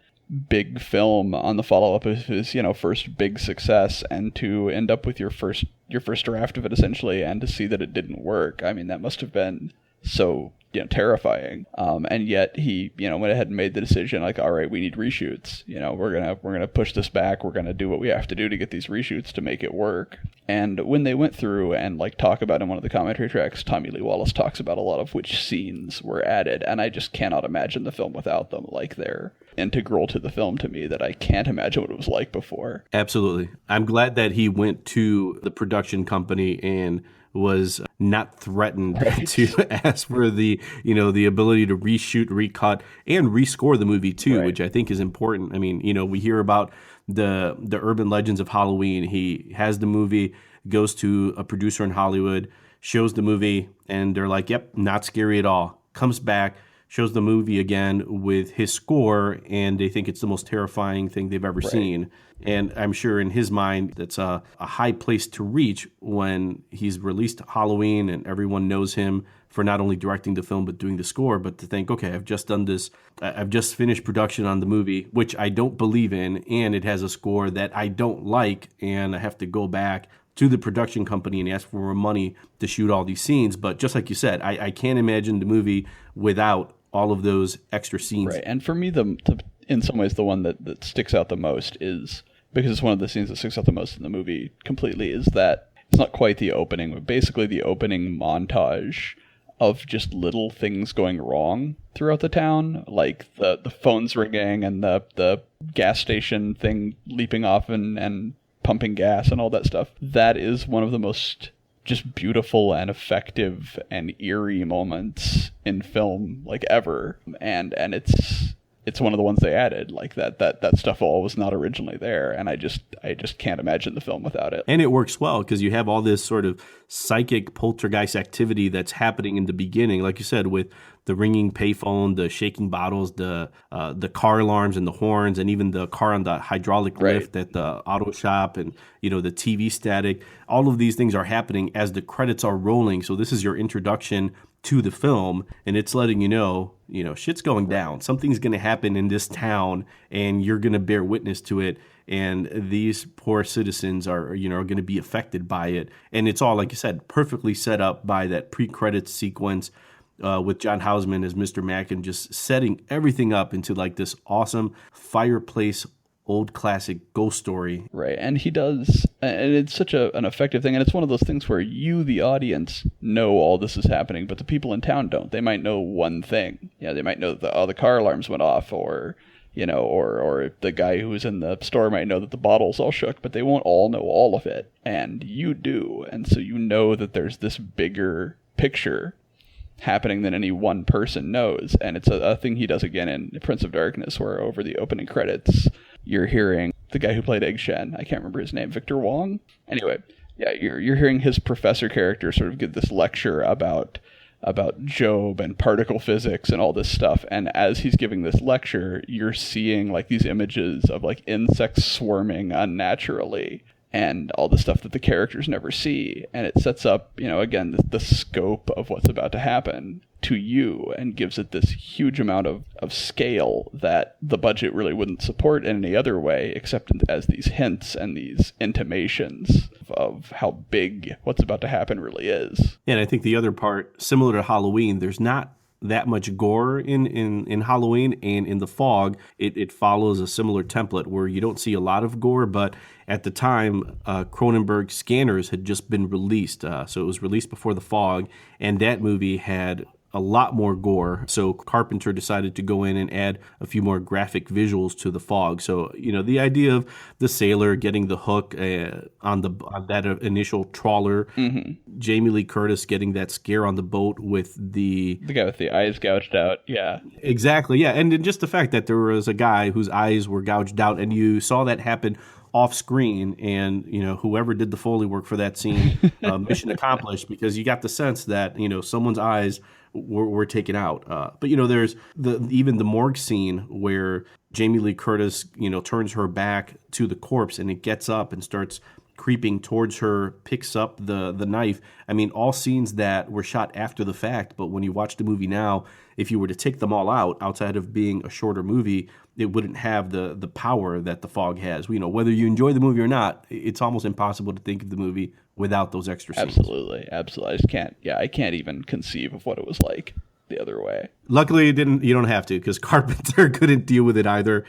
big film on the follow-up of his, first big success, and to end up with your first draft of it, essentially, and to see that it didn't work. I mean, that must have been so terrifying. And yet he, went ahead and made the decision, all right, we need reshoots. We're gonna push this back. We're gonna do what we have to do to get these reshoots to make it work. And when they went through and talk about in one of the commentary tracks, Tommy Lee Wallace talks about a lot of which scenes were added, and I just cannot imagine the film without them. They're integral to the film to me, that I can't imagine what it was like before. Absolutely. I'm glad that he went to the production company and was not threatened to ask for the ability to reshoot, recut, and rescore the movie too, which I think is important. I mean, we hear about the urban legends of Halloween. He has the movie, goes to a producer in Hollywood, shows the movie, and they're like, yep, not scary at all. Comes back, shows the movie again with his score, and they think it's the most terrifying thing they've ever seen. And I'm sure in his mind, that's a high place to reach when he's released Halloween and everyone knows him for not only directing the film but doing the score, but to think, okay, I've just done this, I've just finished production on the movie, which I don't believe in, and it has a score that I don't like, and I have to go back to the production company and ask for more money to shoot all these scenes. But just like you said, I can't imagine the movie without all of those extra scenes. Right, and for me, in some ways, the one that sticks out the most is, because it's one of the scenes that sticks out the most in the movie completely, is that it's not quite the opening, but basically the opening montage of just little things going wrong throughout the town, like the phones ringing and the gas station thing leaping off and pumping gas and all that stuff. That is one of the most just beautiful and effective and eerie moments in film, like, ever. And it's one of the ones they added. Like, that stuff all was not originally there, and I just can't imagine the film without it. And it works well because you have all this sort of psychic poltergeist activity that's happening in the beginning, like you said, with the ringing payphone, the shaking bottles, the car alarms and the horns, and even the car on the hydraulic lift at the auto shop, and the TV static. All of these things are happening as the credits are rolling. So this is your introduction to the film, and it's letting you know, shit's going down. Something's going to happen in this town, and you're going to bear witness to it. And these poor citizens are going to be affected by it. And it's all, like you said, perfectly set up by that pre-credits sequence with John Houseman as Mr. Mack, and just setting everything up into like this awesome fireplace old classic ghost story. Right, and he does, and it's such an effective thing, and it's one of those things where you, the audience, know all this is happening, but the people in town don't. They might know one thing. They might know that the car alarms went off, or or the guy who was in the store might know that the bottles all shook, but they won't all know all of it, and you do, and so you know that there's this bigger picture happening than any one person knows. And it's a thing he does again in Prince of Darkness, where over the opening credits you're hearing the guy who played Egg Shen, I can't remember his name, Victor Wong? Anyway, yeah, you're hearing his professor character sort of give this lecture about Job and particle physics and all this stuff, and as he's giving this lecture, you're seeing like these images of like insects swarming unnaturally and all the stuff that the characters never see. And it sets up, again, the scope of what's about to happen to you, and gives it this huge amount of scale that the budget really wouldn't support in any other way, except as these hints and these intimations of how big what's about to happen really is. And I think the other part, similar to Halloween, there's not that much gore in Halloween, and in The Fog, it follows a similar template where you don't see a lot of gore, but at the time, Cronenberg Scanners had just been released. So it was released before The Fog, and that movie had a lot more gore. So Carpenter decided to go in and add a few more graphic visuals to The Fog. So, the idea of the sailor getting the hook on that initial trawler, Jamie Lee Curtis getting that scare on the boat with the guy with the eyes gouged out. Yeah, exactly. Yeah. And then just the fact that there was a guy whose eyes were gouged out, and you saw that happen off screen, and whoever did the Foley work for that scene, mission accomplished, because you got the sense that someone's eyes were taken out. But there's even the morgue scene where Jamie Lee Curtis turns her back to the corpse, and it gets up and starts creeping towards her, picks up the knife. I mean, all scenes that were shot after the fact, but when you watch the movie now, if you were to take them all out, outside of being a shorter movie, it wouldn't have the power that The Fog has. Whether you enjoy the movie or not, it's almost impossible to think of the movie without those extra scenes. Absolutely. I just can't. Yeah, I can't even conceive of what it was like the other way. Luckily, you don't have to, because Carpenter couldn't deal with it either.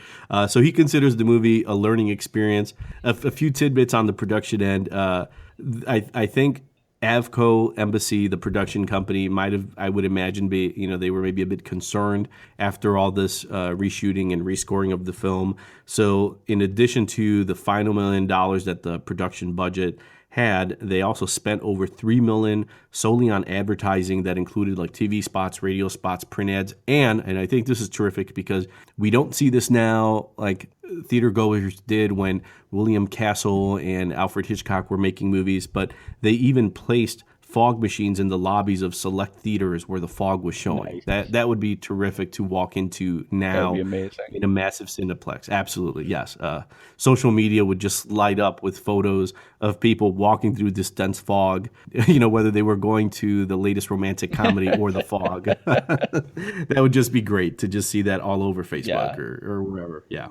So he considers the movie a learning experience. A few tidbits on the production end. I think Avco Embassy, the production company, might have, I would imagine, they were maybe a bit concerned after all this reshooting and rescoring of the film. So in addition to the final $1 million that the production budget had, they also spent over $3 million solely on advertising that included like TV spots, radio spots, print ads, and I think this is terrific because we don't see this now like theater goers did when William Castle and Alfred Hitchcock were making movies, but they even placed fog machines in the lobbies of select theaters where the fog was showing. Nice. That would be terrific to walk into now. That would be amazing. In a massive Cineplex. Absolutely, yes. Social media would just light up with photos of people walking through this dense fog, whether they were going to the latest romantic comedy or the fog. That would just be great to just see that all over Facebook or wherever. Yeah.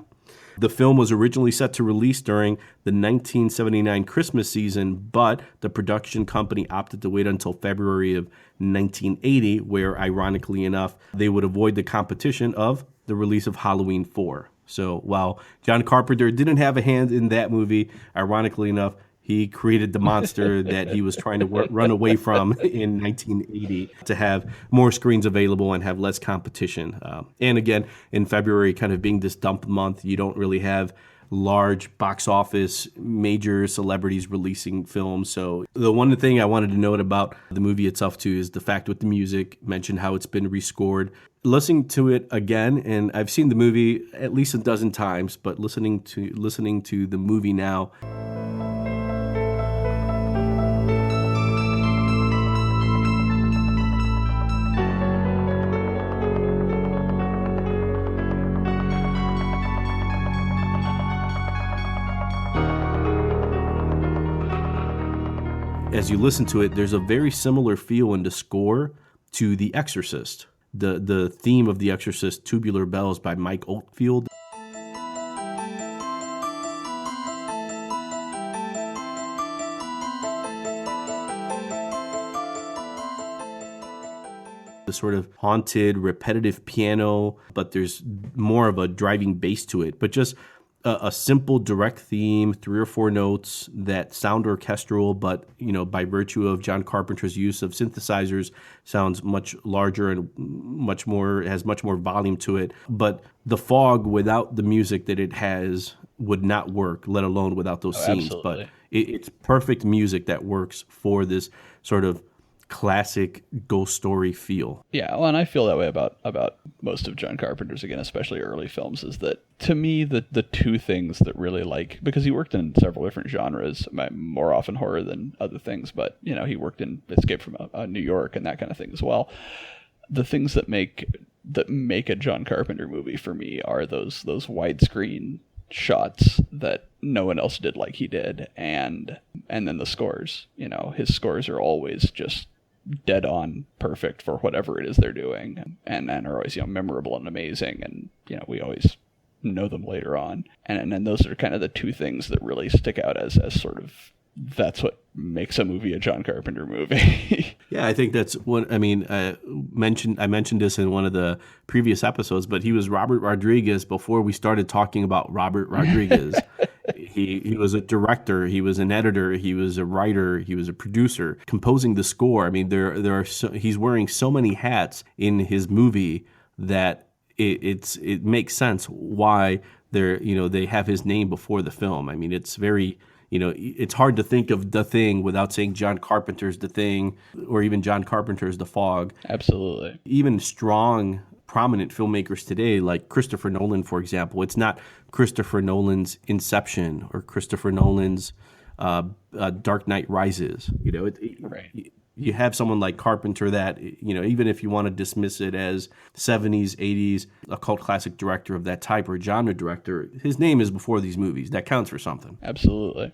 The film was originally set to release during the 1979 Christmas season, but the production company opted to wait until February of 1980, where, ironically enough, they would avoid the competition of the release of Halloween 4. So while John Carpenter didn't have a hand in that movie, ironically enough, he created the monster that he was trying to run away from in 1980 to have more screens available and have less competition. And again, in February, kind of being this dump month, you don't really have large box office, major celebrities releasing films. So the one thing I wanted to note about the movie itself, too, is the fact with the music, mentioned how it's been rescored. Listening to it again, and I've seen the movie at least a dozen times, but listening to the movie now, as you listen to it, there's a very similar feel in the score to The Exorcist. The theme of The Exorcist, Tubular Bells by Mike Oldfield. The sort of haunted, repetitive piano, but there's more of a driving bass to it. But just a simple, direct theme, 3 or 4 notes that sound orchestral, but by virtue of John Carpenter's use of synthesizers, sounds much larger and has much more volume to it. But The Fog, without the music that it has, would not work, let alone without those scenes. Absolutely. But it's perfect music that works for this sort of classic ghost story feel. Yeah, well, and I feel that way about most of John Carpenter's, again, especially early films, is that, to me, the two things that really, because he worked in several different genres, more often horror than other things, but, he worked in Escape from New York and that kind of thing as well. The things that make a John Carpenter movie for me are those widescreen shots that no one else did like he did, and then the scores. His scores are always just dead on perfect for whatever it is they're doing, and are always memorable and amazing, and we always know them later on, and those are kind of the two things that really stick out as sort of, that's what makes a movie a John Carpenter movie. Yeah, I think that's what I mentioned this in one of the previous episodes, but he was Robert Rodriguez before we started talking about Robert Rodriguez. He was a director, he was an editor, he was a writer, he was a producer, composing the score. I mean, he's wearing so many hats in his movie that it makes sense why they have his name before the film. I mean, it's very, it's hard to think of The Thing without saying John Carpenter's The Thing, or even John Carpenter's The Fog. Absolutely. Even strong, prominent filmmakers today, like Christopher Nolan, for example, it's not Christopher Nolan's Inception or Christopher Nolan's Dark Knight Rises. Right. You have someone like Carpenter that, even if you want to dismiss it as 70s, 80s, a cult classic director of that type or genre director, his name is before these movies. That counts for something. Absolutely.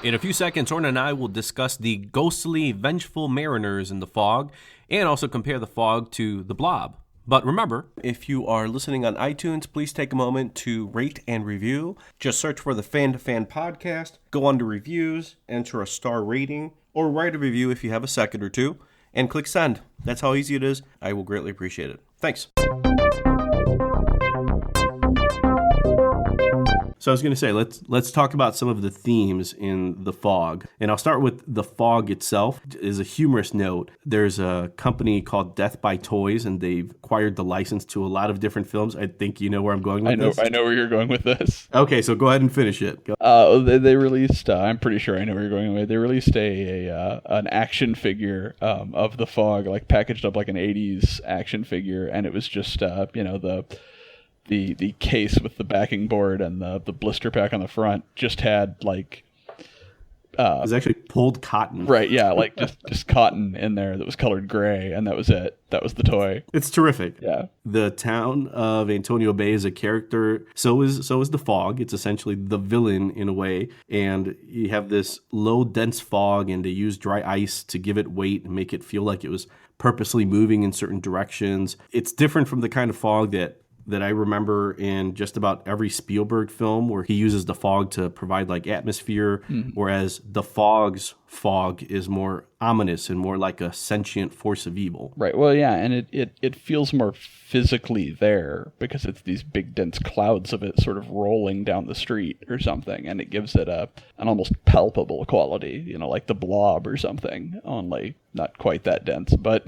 In a few seconds, Orrin and I will discuss the ghostly, vengeful mariners in The Fog and also compare The Fog to The Blob. But remember, if you are listening on iTunes, please take a moment to rate and review. Just search for the Fan to Fan podcast, go under reviews, enter a star rating, or write a review if you have a second or two, and click send. That's how easy it is. I will greatly appreciate it. Thanks. So I was going to say, let's talk about some of the themes in The Fog. And I'll start with The Fog itself. As a humorous note, there's a company called Death by Toys, and they've acquired the license to a lot of different films. I think you know where I'm going with this. I know where you're going with this. Okay, so go ahead and finish it. They released, I'm pretty sure I know where you're going with. They released an action figure of The Fog, like packaged up like an 80s action figure, and it was just, the case with the backing board and the blister pack on the front just had like It was actually pulled cotton. Right, yeah, like just cotton in there that was colored gray, and that was it. That was the toy. It's terrific. Yeah. The town of Antonio Bay is a character. So is the fog. It's essentially the villain in a way. And you have this low, dense fog, and they use dry ice to give it weight and make it feel like it was purposely moving in certain directions. It's different from the kind of fog that I remember in just about every Spielberg film, where he uses the fog to provide like atmosphere, whereas the fog's fog is more ominous and more like a sentient force of evil. Right. Well, yeah, and it feels more physically there because it's these big dense clouds of it sort of rolling down the street or something, and it gives it an almost palpable quality, like the Blob or something, only not quite that dense, but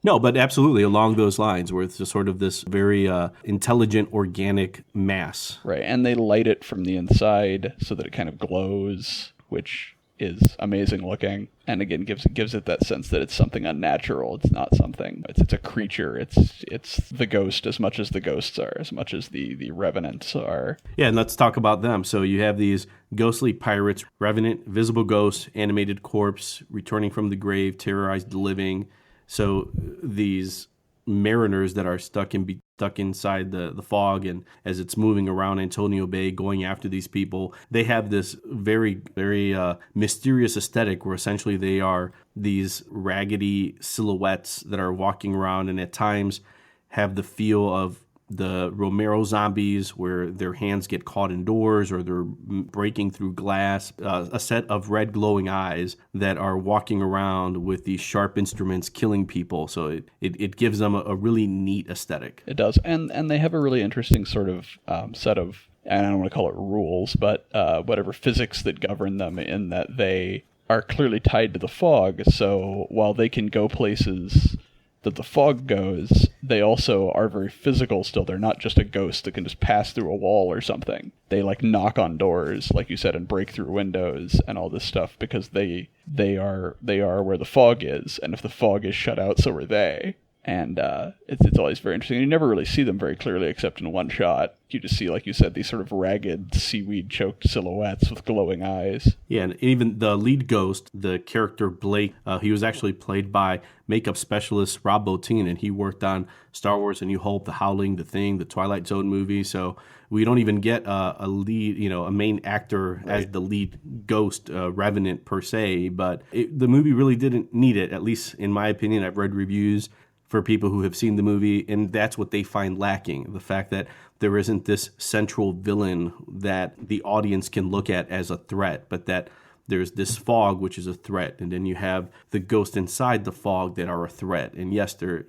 No, but absolutely along those lines, where it's just sort of this very intelligent, organic mass. Right, and they light it from the inside so that it kind of glows, which is amazing looking, and again gives it that sense that it's something unnatural. It's not something. It's a creature. It's the ghost as much as the ghosts are, as much as the revenants are. Yeah, and let's talk about them. So you have these ghostly pirates, revenant, visible ghost, animated corpse, returning from the grave, terrorized the living. So these mariners that are stuck inside the fog, and as it's moving around Antonio Bay going after these people, they have this very, very mysterious aesthetic where essentially they are these raggedy silhouettes that are walking around and at times have the feel of the Romero zombies, where their hands get caught in doors or they're breaking through glass, a set of red glowing eyes that are walking around with these sharp instruments killing people. So it gives them a really neat aesthetic. It does. And they have a really interesting sort of set of, and I don't want to call it rules, but whatever physics that govern them, in that they are clearly tied to the fog. So while they can go places that the fog goes, they also are very physical still. They're not just a ghost that can just pass through a wall or something. They like knock on doors, like you said, and break through windows and all this stuff because they are where the fog is, and if the fog is shut out, so are they. And it's always very interesting. You never really see them very clearly except in one shot. You just see, like you said, these sort of ragged, seaweed-choked silhouettes with glowing eyes. Yeah, and even the lead ghost, the character Blake, he was actually played by makeup specialist Rob Bottin, and he worked on Star Wars: A New Hope, The Howling, The Thing, the Twilight Zone movie. So we don't even get a lead, a main actor as the lead ghost, Revenant per se. But the movie really didn't need it, at least in my opinion. I've read reviews for people who have seen the movie, and that's what they find lacking. The fact that there isn't this central villain that the audience can look at as a threat, but that there's this fog, which is a threat, and then you have the ghosts inside the fog that are a threat. And yes, they're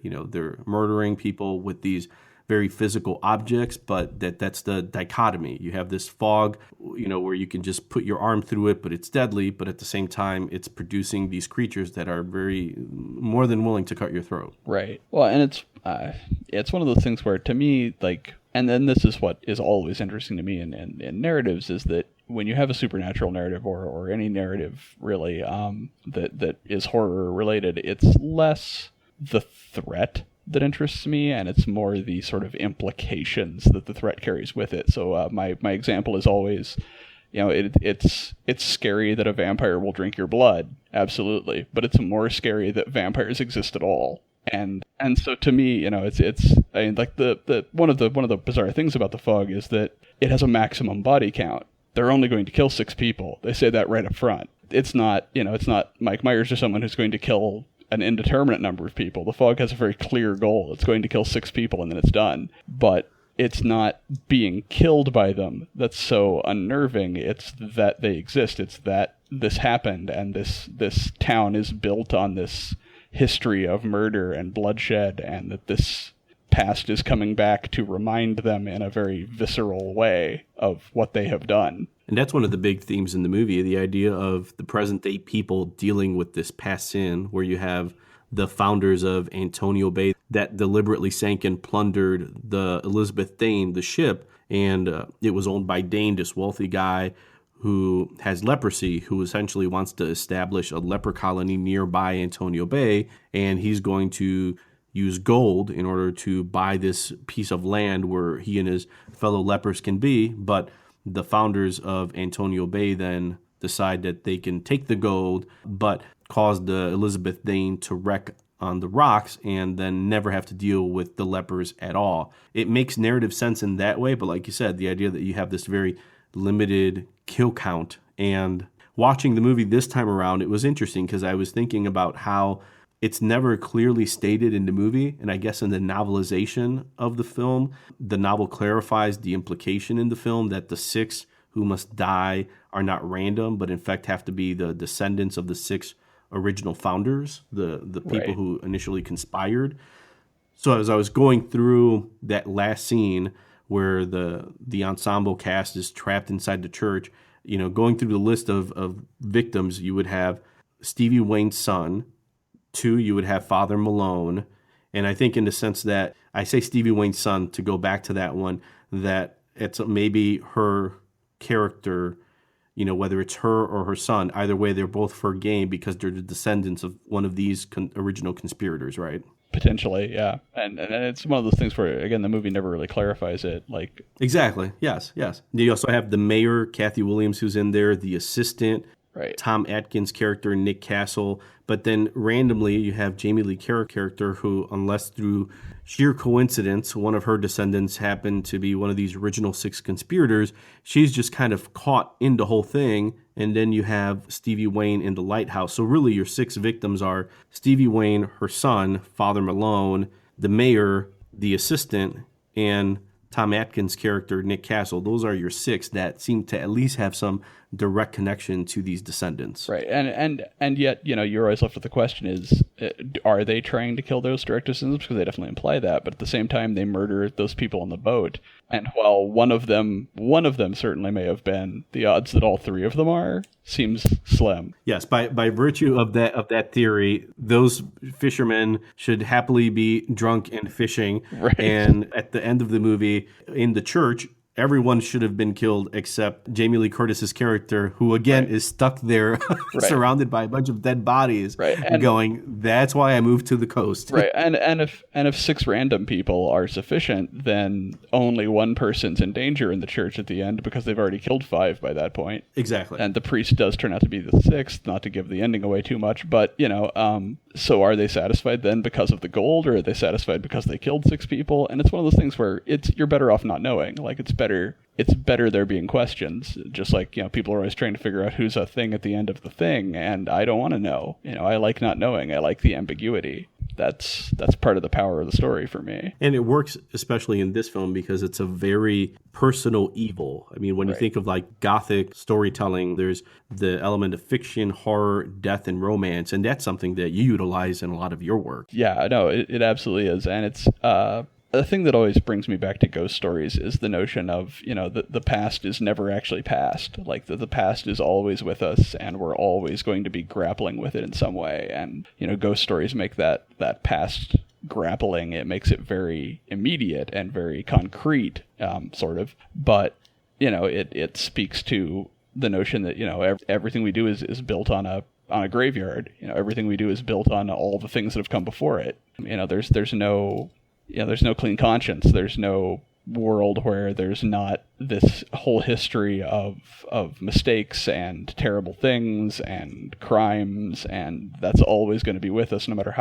murdering people with these very physical objects, but that's the dichotomy. You have this fog, where you can just put your arm through it, but it's deadly, but at the same time, it's producing these creatures that are more than willing to cut your throat. Right. Well, and it's one of those things where, to me, like, and then this is what is always interesting to me in narratives, is that when you have a supernatural narrative or any narrative really that is horror related, it's less the threat that interests me, and it's more the sort of implications that the threat carries with it. So my example is always, it's scary that a vampire will drink your blood, absolutely, but it's more scary that vampires exist at all. And so to me, it's like the one of the bizarre things about the fog is that it has a maximum body count. They're only going to kill 6 people. They say that right up front. It's not Mike Myers or someone who's going to kill an indeterminate number of people. The fog has a very clear goal. It's going to kill 6 people and then it's done. But it's not being killed by them that's so unnerving. It's that they exist. It's that this happened, and this town is built on this history of murder and bloodshed, and that this past is coming back to remind them in a very visceral way of what they have done. And that's one of the big themes in the movie, the idea of the present day people dealing with this past sin, where you have the founders of Antonio Bay that deliberately sank and plundered the Elizabeth Dane, the ship, and it was owned by Dane, this wealthy guy who has leprosy, who essentially wants to establish a leper colony nearby Antonio Bay, and he's going to use gold in order to buy this piece of land where he and his fellow lepers can be. But the founders of Antonio Bay then decide that they can take the gold, but cause the Elizabeth Dane to wreck on the rocks and then never have to deal with the lepers at all. It makes narrative sense in that way, but like you said, the idea that you have this very limited kill count. And watching the movie this time around, it was interesting because I was thinking about how it's never clearly stated in the movie, and I guess in the novelization of the film, the novel clarifies the implication in the film that the 6 who must die are not random, but in fact have to be the descendants of the 6 original founders, the people Right. who initially conspired. So as I was going through that last scene where the ensemble cast is trapped inside the church, going through the list of victims, you would have Stevie Wayne's son. 2, you would have Father Malone. And I think in the sense that I say Stevie Wayne's son to go back to that one, that it's maybe her character, whether it's her or her son, either way, they're both for game because they're the descendants of one of these original conspirators, right? Potentially, yeah. And it's one of those things where, again, the movie never really clarifies it. Like, Exactly. Yes. You also have the mayor, Kathy Williams, who's in there, the assistant, right. Tom Atkins' character, Nick Castle. But then randomly you have Jamie Lee Curtis' character who, unless through sheer coincidence, one of her descendants happened to be one of these original 6 conspirators, she's just kind of caught in the whole thing. And then you have Stevie Wayne in the lighthouse. So really your 6 victims are Stevie Wayne, her son, Father Malone, the mayor, the assistant, and Tom Atkins' character, Nick Castle. Those are your 6 that seem to at least have some direct connection to these descendants. Right. And yet, you're always left with the question is, are they trying to kill those direct descendants? Because they definitely imply that. But at the same time, they murder those people on the boat. And while one of them certainly may have been, the odds that all 3 of them are seems slim. Yes, by virtue of that theory, those fishermen should happily be drunk and fishing. Right. And at the end of the movie, in the church, everyone should have been killed except Jamie Lee Curtis's character, who again is stuck there, surrounded by a bunch of dead bodies, and going, "That's why I moved to the coast." Right, and if 6 random people are sufficient, then only one person's in danger in the church at the end because they've already killed 5 by that point. Exactly. And the priest does turn out to be the 6th, not to give the ending away too much, but so are they satisfied then because of the gold, or are they satisfied because they killed 6 people? And it's one of those things where you're better off not knowing. Like, it's better there being questions. Just like, people are always trying to figure out who's a thing at the end of the thing, and I don't want to know. I like not knowing. I like the ambiguity. That's part of the power of the story for me. And it works especially in this film because it's a very personal evil. I mean, when you think of like Gothic storytelling, there's the element of fiction, horror, death, and romance, and that's something that you utilize in a lot of your work. Yeah, no, it absolutely is. And it's the thing that always brings me back to ghost stories is the notion of, the past is never actually past. Like, the past is always with us, and we're always going to be grappling with it in some way. And, ghost stories make that past grappling, it makes it very immediate and very concrete, sort of. But, it speaks to the notion that, everything we do is built on a graveyard. Everything we do is built on all the things that have come before it. There's no clean conscience. There's no world where there's not this whole history of mistakes and terrible things and crimes, and that's always going to be with us no matter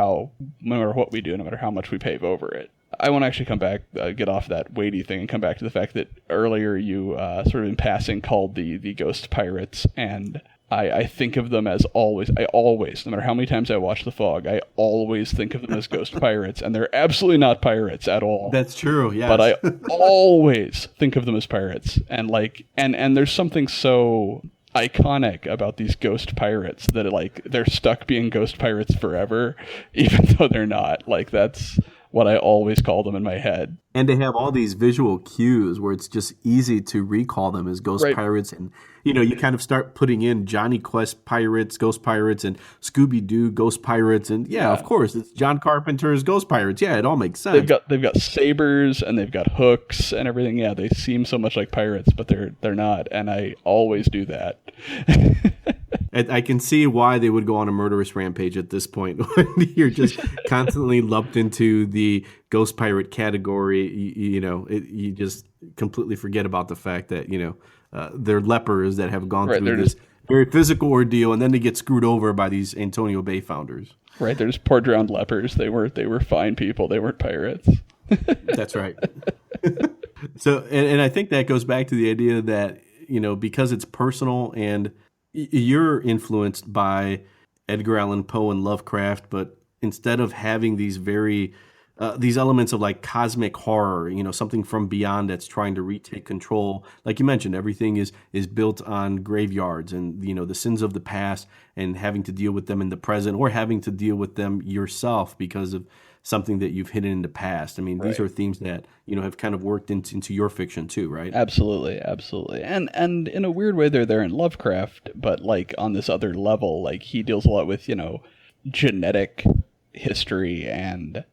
what we do, no matter how much we pave over it. I want to actually come back, get off that weighty thing and come back to the fact that earlier you sort of in passing called the ghost pirates, and I think of them as always, no matter how many times I watch The Fog, I always think of them as ghost pirates, and they're absolutely not pirates at all. That's true, yes. But I always think of them as pirates, and and there's something so iconic about these ghost pirates that they're stuck being ghost pirates forever, even though they're not. That's what I always call them in my head. And they have all these visual cues where it's just easy to recall them as ghost pirates. And, you kind of start putting in Johnny Quest pirates, ghost pirates, and Scooby-Doo ghost pirates. And of course, it's John Carpenter's ghost pirates. Yeah, it all makes sense. They've got sabers and they've got hooks and everything. Yeah, they seem so much like pirates, but they're not. And I always do that. I can see why they would go on a murderous rampage at this point when you're just constantly lumped into the ghost pirate category. You just completely forget about the fact that, they're lepers that have gone through this very physical ordeal, and then they get screwed over by these Antonio Bay founders. Right, they're just poor drowned lepers. They were fine people. They weren't pirates. That's right. So, and I think that goes back to the idea that, because it's personal and you're influenced by Edgar Allan Poe and Lovecraft, but instead of having these these elements of like cosmic horror, something from beyond that's trying to retake control. Like you mentioned, everything is built on graveyards and, the sins of the past and having to deal with them in the present or having to deal with them yourself because of something that you've hidden in the past. I mean, these are themes that, have kind of worked into your fiction too, right? Absolutely. Absolutely. And in a weird way, they're there in Lovecraft, but like on this other level, like he deals a lot with, genetic history and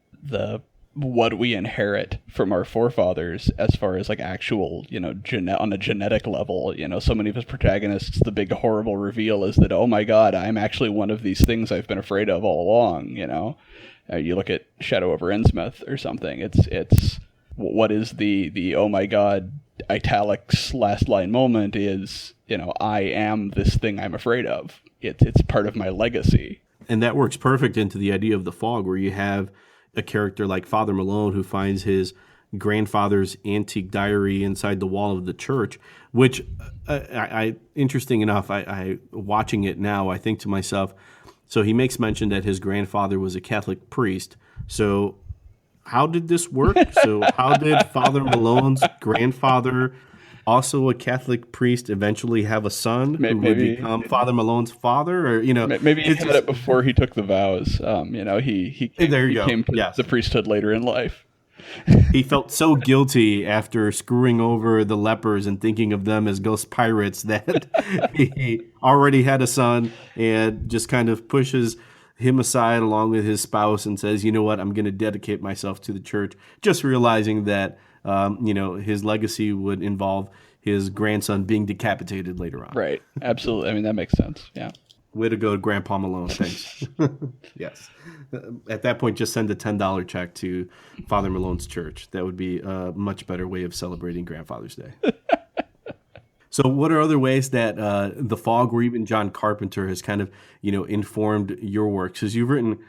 what we inherit from our forefathers as far as like actual, on a genetic level. So many of his protagonists, the big horrible reveal is that, oh my God, I'm actually one of these things I've been afraid of all along. You look at Shadow over Innsmouth or something. It's what is the oh my God italics last line moment is, I am this thing I'm afraid of. It's part of my legacy. And that works perfect into the idea of The Fog, where you have a character like Father Malone who finds his grandfather's antique diary inside the wall of the church, which interesting enough, I watching it now, I think to myself, so he makes mention that his grandfather was a Catholic priest. So how did this work? So how did Father Malone's grandfather, also a Catholic priest, eventually have a son who would become Father Malone's father? Or maybe he had it before he took the vows. He came to the priesthood later in life. He felt so guilty after screwing over the lepers and thinking of them as ghost pirates that he already had a son and just kind of pushes him aside along with his spouse and says, you know what, I'm going to dedicate myself to the church, just realizing that, his legacy would involve his grandson being decapitated later on. Right. Absolutely. I mean, that makes sense. Yeah. Way to go, Grandpa Malone. Thanks. Yes. At that point, just send a $10 check to Father Malone's church. That would be a much better way of celebrating Grandfather's Day. So what are other ways that The Fog or even John Carpenter has kind of, informed your work? Because you've written,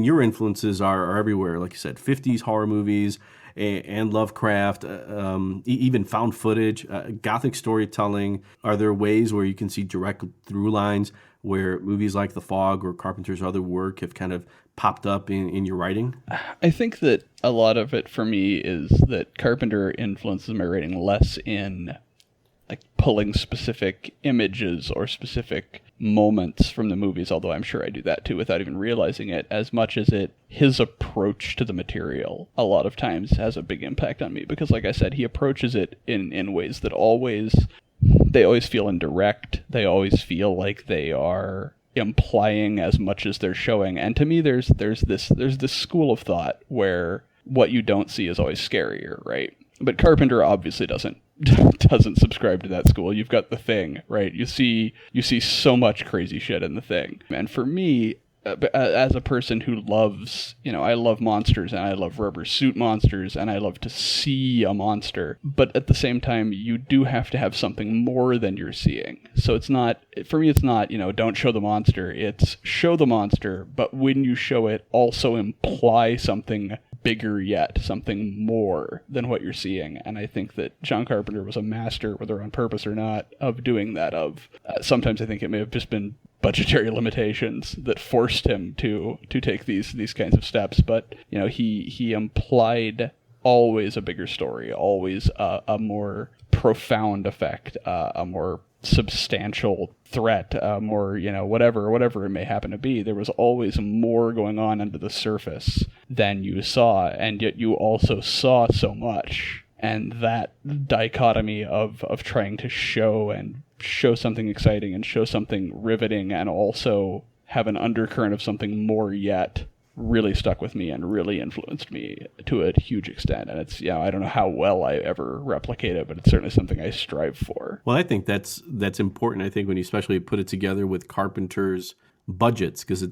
your influences are everywhere. Like you said, 50s horror movies and Lovecraft, even found footage, Gothic storytelling. Are there ways where you can see direct through lines where movies like The Fog or Carpenter's other work have kind of popped up in your writing? I think that a lot of it for me is that Carpenter influences my writing less in like pulling specific images or specific moments from the movies, although I'm sure I do that too without even realizing it, as much as his approach to the material a lot of times has a big impact on me, because like I said, he approaches it in ways that they always feel indirect. They always feel like they are implying as much as they're showing. And to me, there's this school of thought where what you don't see is always scarier, right? But Carpenter obviously doesn't subscribe to that school. You've got The Thing, right? You see so much crazy shit in The Thing. And for me, as a person who loves, I love monsters and I love rubber suit monsters and I love to see a monster. But at the same time, you do have to have something more than you're seeing. So it's not, for me, it's not, don't show the monster. It's show the monster, but when you show it, also imply something bigger yet, something more than what you're seeing. And I think that John Carpenter was a master, whether on purpose or not, of doing that. Sometimes I think it may have just been budgetary limitations that forced him to take these kinds of steps. But he implied always a bigger story, always a more profound effect, a more substantial threat, more, whatever it may happen to be. There was always more going on under the surface than you saw, and yet you also saw so much. And that dichotomy of trying to show something exciting and show something riveting and also have an undercurrent of something more yet really stuck with me and really influenced me to a huge extent. And it's, I don't know how well I ever replicate it, but it's certainly something I strive for. Well, I think that's important. I think when you especially put it together with Carpenter's budgets, because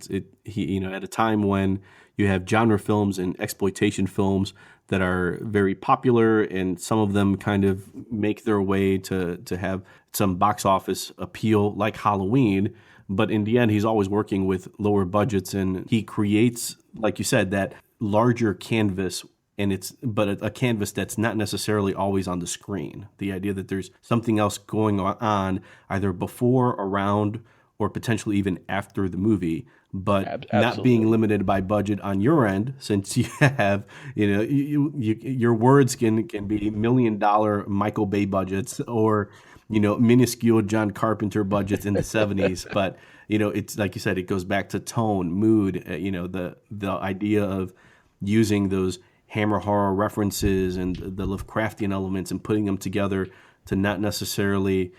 he at a time when you have genre films and exploitation films that are very popular, and some of them kind of make their way to have some box office appeal like Halloween, but in the end, he's always working with lower budgets, and he creates, like you said, that larger canvas. And but a canvas that's not necessarily always on the screen. The idea that there's something else going on either before, around, or potentially even after the movie, but not being limited by budget on your end, since you have, your words can be $1 million Michael Bay budgets, or minuscule John Carpenter budgets in the 70s. But it's like you said, it goes back to tone, mood. The idea of using those Hammer horror references and the Lovecraftian elements and putting them together to not necessarily,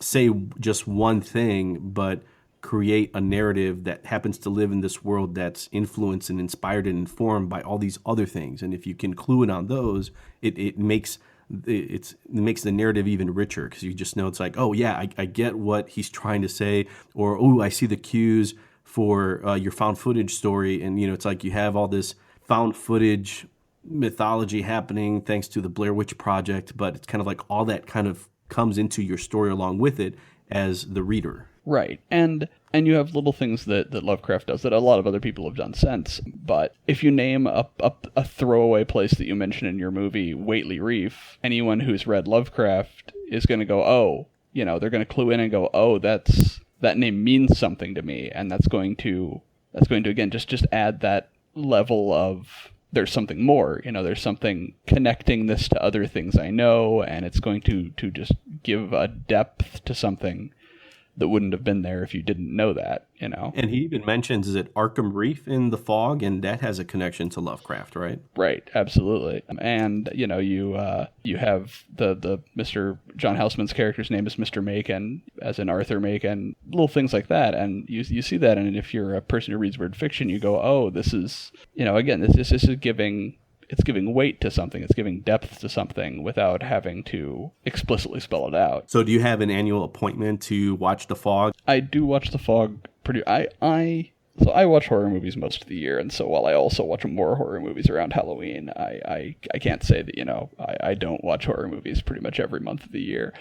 say just one thing, but create a narrative that happens to live in this world that's influenced and inspired and informed by all these other things. And if you can clue in on those, it makes the narrative even richer, because you just know it's like, oh yeah, I get what he's trying to say, or oh, I see the cues for your found footage story. And it's like you have all this found footage mythology happening thanks to the Blair Witch Project, but it's kind of like all that kind of comes into your story along with it as the reader. Right. And you have little things that Lovecraft does that a lot of other people have done since. But if you name a throwaway place that you mention in your movie, Waitley Reef, anyone who's read Lovecraft is going to go, oh, they're going to clue in and go, oh, that name means something to me. And that's going to again, just add that level of there's something more, there's something connecting this to other things I know, and it's going to just give a depth to something that wouldn't have been there if you didn't know that, And he even mentions, is it Arkham Reef in The Fog, and that has a connection to Lovecraft, right? Right, absolutely. And you have the Mr. John Houseman's character's name is Mr. Macon, as in Arthur Macon, little things like that, and you see that, and if you're a person who reads weird fiction, you go, oh, this is, again, this is giving. It's giving weight to something. It's giving depth to something without having to explicitly spell it out. So do you have an annual appointment to watch The Fog? I do watch The Fog So I watch horror movies most of the year, and so while I also watch more horror movies around Halloween, I can't say that, I don't watch horror movies pretty much every month of the year.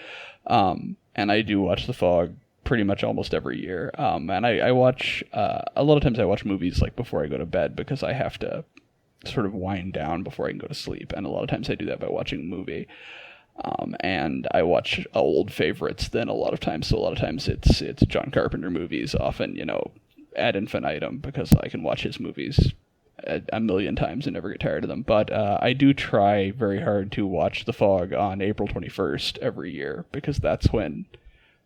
And I do watch The Fog pretty much almost every year. And I watch, a lot of times I watch movies like before I go to bed, because I have to sort of wind down before I can go to sleep, and a lot of times I do that by watching a movie. And I watch old favorites then a lot of times. So a lot of times it's John Carpenter movies, often, ad infinitum, because I can watch his movies a million times and never get tired of them. But I do try very hard to watch The Fog on April 21st every year, because that's when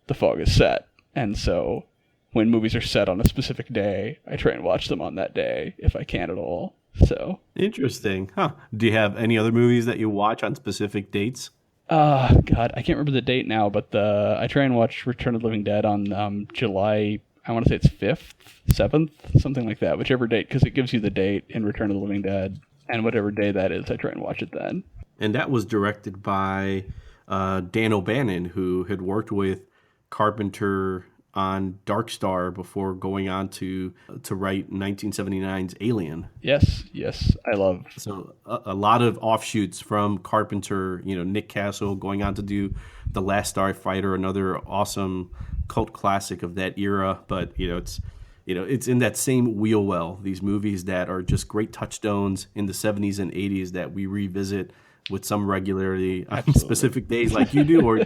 The Fog is set. And so when movies are set on a specific day, I try and watch them on that day if I can at all. So interesting, huh? Do you have any other movies that you watch on specific dates? God, I can't remember the date now, but I try and watch Return of the Living Dead on July. I want to say it's 5th, 7th, something like that, whichever date, because it gives you the date in Return of the Living Dead, and whatever day that is, I try and watch it then. And that was directed by Dan O'Bannon, who had worked with Carpenter on Dark Star before going on to write 1979's Alien. Yes, I love. So a lot of offshoots from Carpenter, Nick Castle going on to do The Last Starfighter, another awesome cult classic of that era. But, it's in that same wheel well, these movies that are just great touchstones in the 70s and 80s that we revisit with some regularity on specific days like you do, or,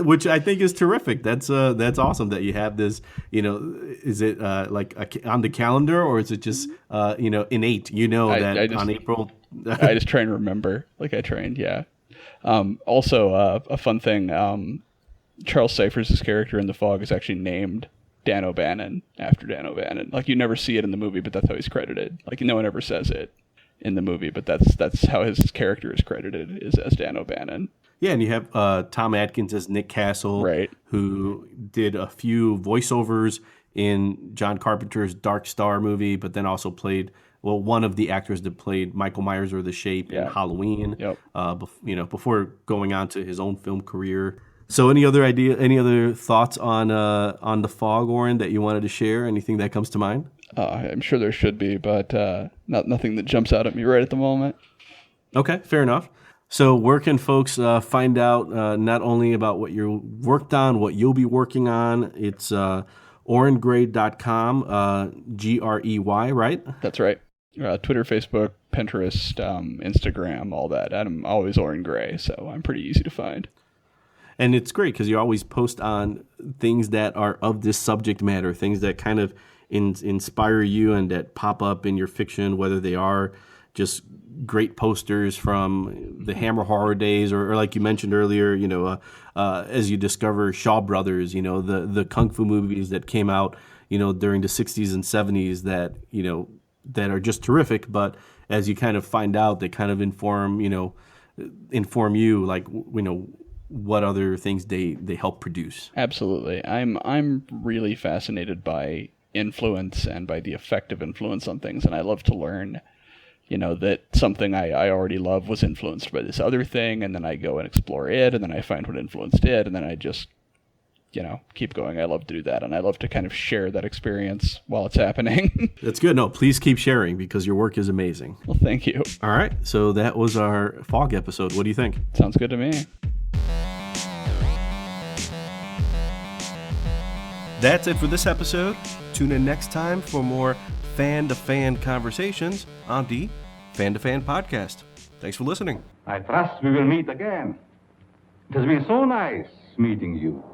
which I think is terrific. That's awesome that you have this, is it on the calendar, or is it just, innate, that on April? I just try and remember, yeah. Also, a fun thing, Charles Cyphers' character in The Fog is actually named Dan O'Bannon after Dan O'Bannon. Like, you never see it in the movie, but that's how he's credited. Like, no one ever says it in the movie, but that's how his character is credited, is as Dan O'Bannon. Yeah, and you have Tom Atkins as Nick Castle, right, who did a few voiceovers in John Carpenter's Dark Star movie, but then also played, one of the actors that played Michael Myers or The Shape in Halloween, before going on to his own film career. So any other thoughts on The Fog, Oren, that you wanted to share? Anything that comes to mind? I'm sure there should be, but nothing that jumps out at me right at the moment. Okay, fair enough. So where can folks find out not only about what you worked on, what you'll be working on? It's orengrey.com, Grey, right? That's right. Twitter, Facebook, Pinterest, Instagram, all that. I'm always Oren Grey, so I'm pretty easy to find. And it's great because you always post on things that are of this subject matter, things that kind of inspire you and that pop up in your fiction, whether they are just great posters from the Hammer horror days, or like you mentioned earlier, as you discover Shaw Brothers, the kung fu movies that came out, during the 60s and 70s that, that are just terrific. But as you kind of find out, they kind of inform you, like, what other things they help produce. Absolutely. I'm really fascinated by influence and by the effect of influence on things, and I love to learn that something I already love was influenced by this other thing, and then I go and explore it, and then I find what influenced it, and then I just, keep going. I love to do that, and I love to kind of share that experience while it's happening. That's good. No, please keep sharing because your work is amazing. Well, thank you. All right, so that was our Fog episode. What do you think? Sounds good to me. That's it for this episode. Tune in next time for more fan-to-fan conversations on the Fan-to-Fan podcast. Thanks for listening. I trust we will meet again. It has been so nice meeting you.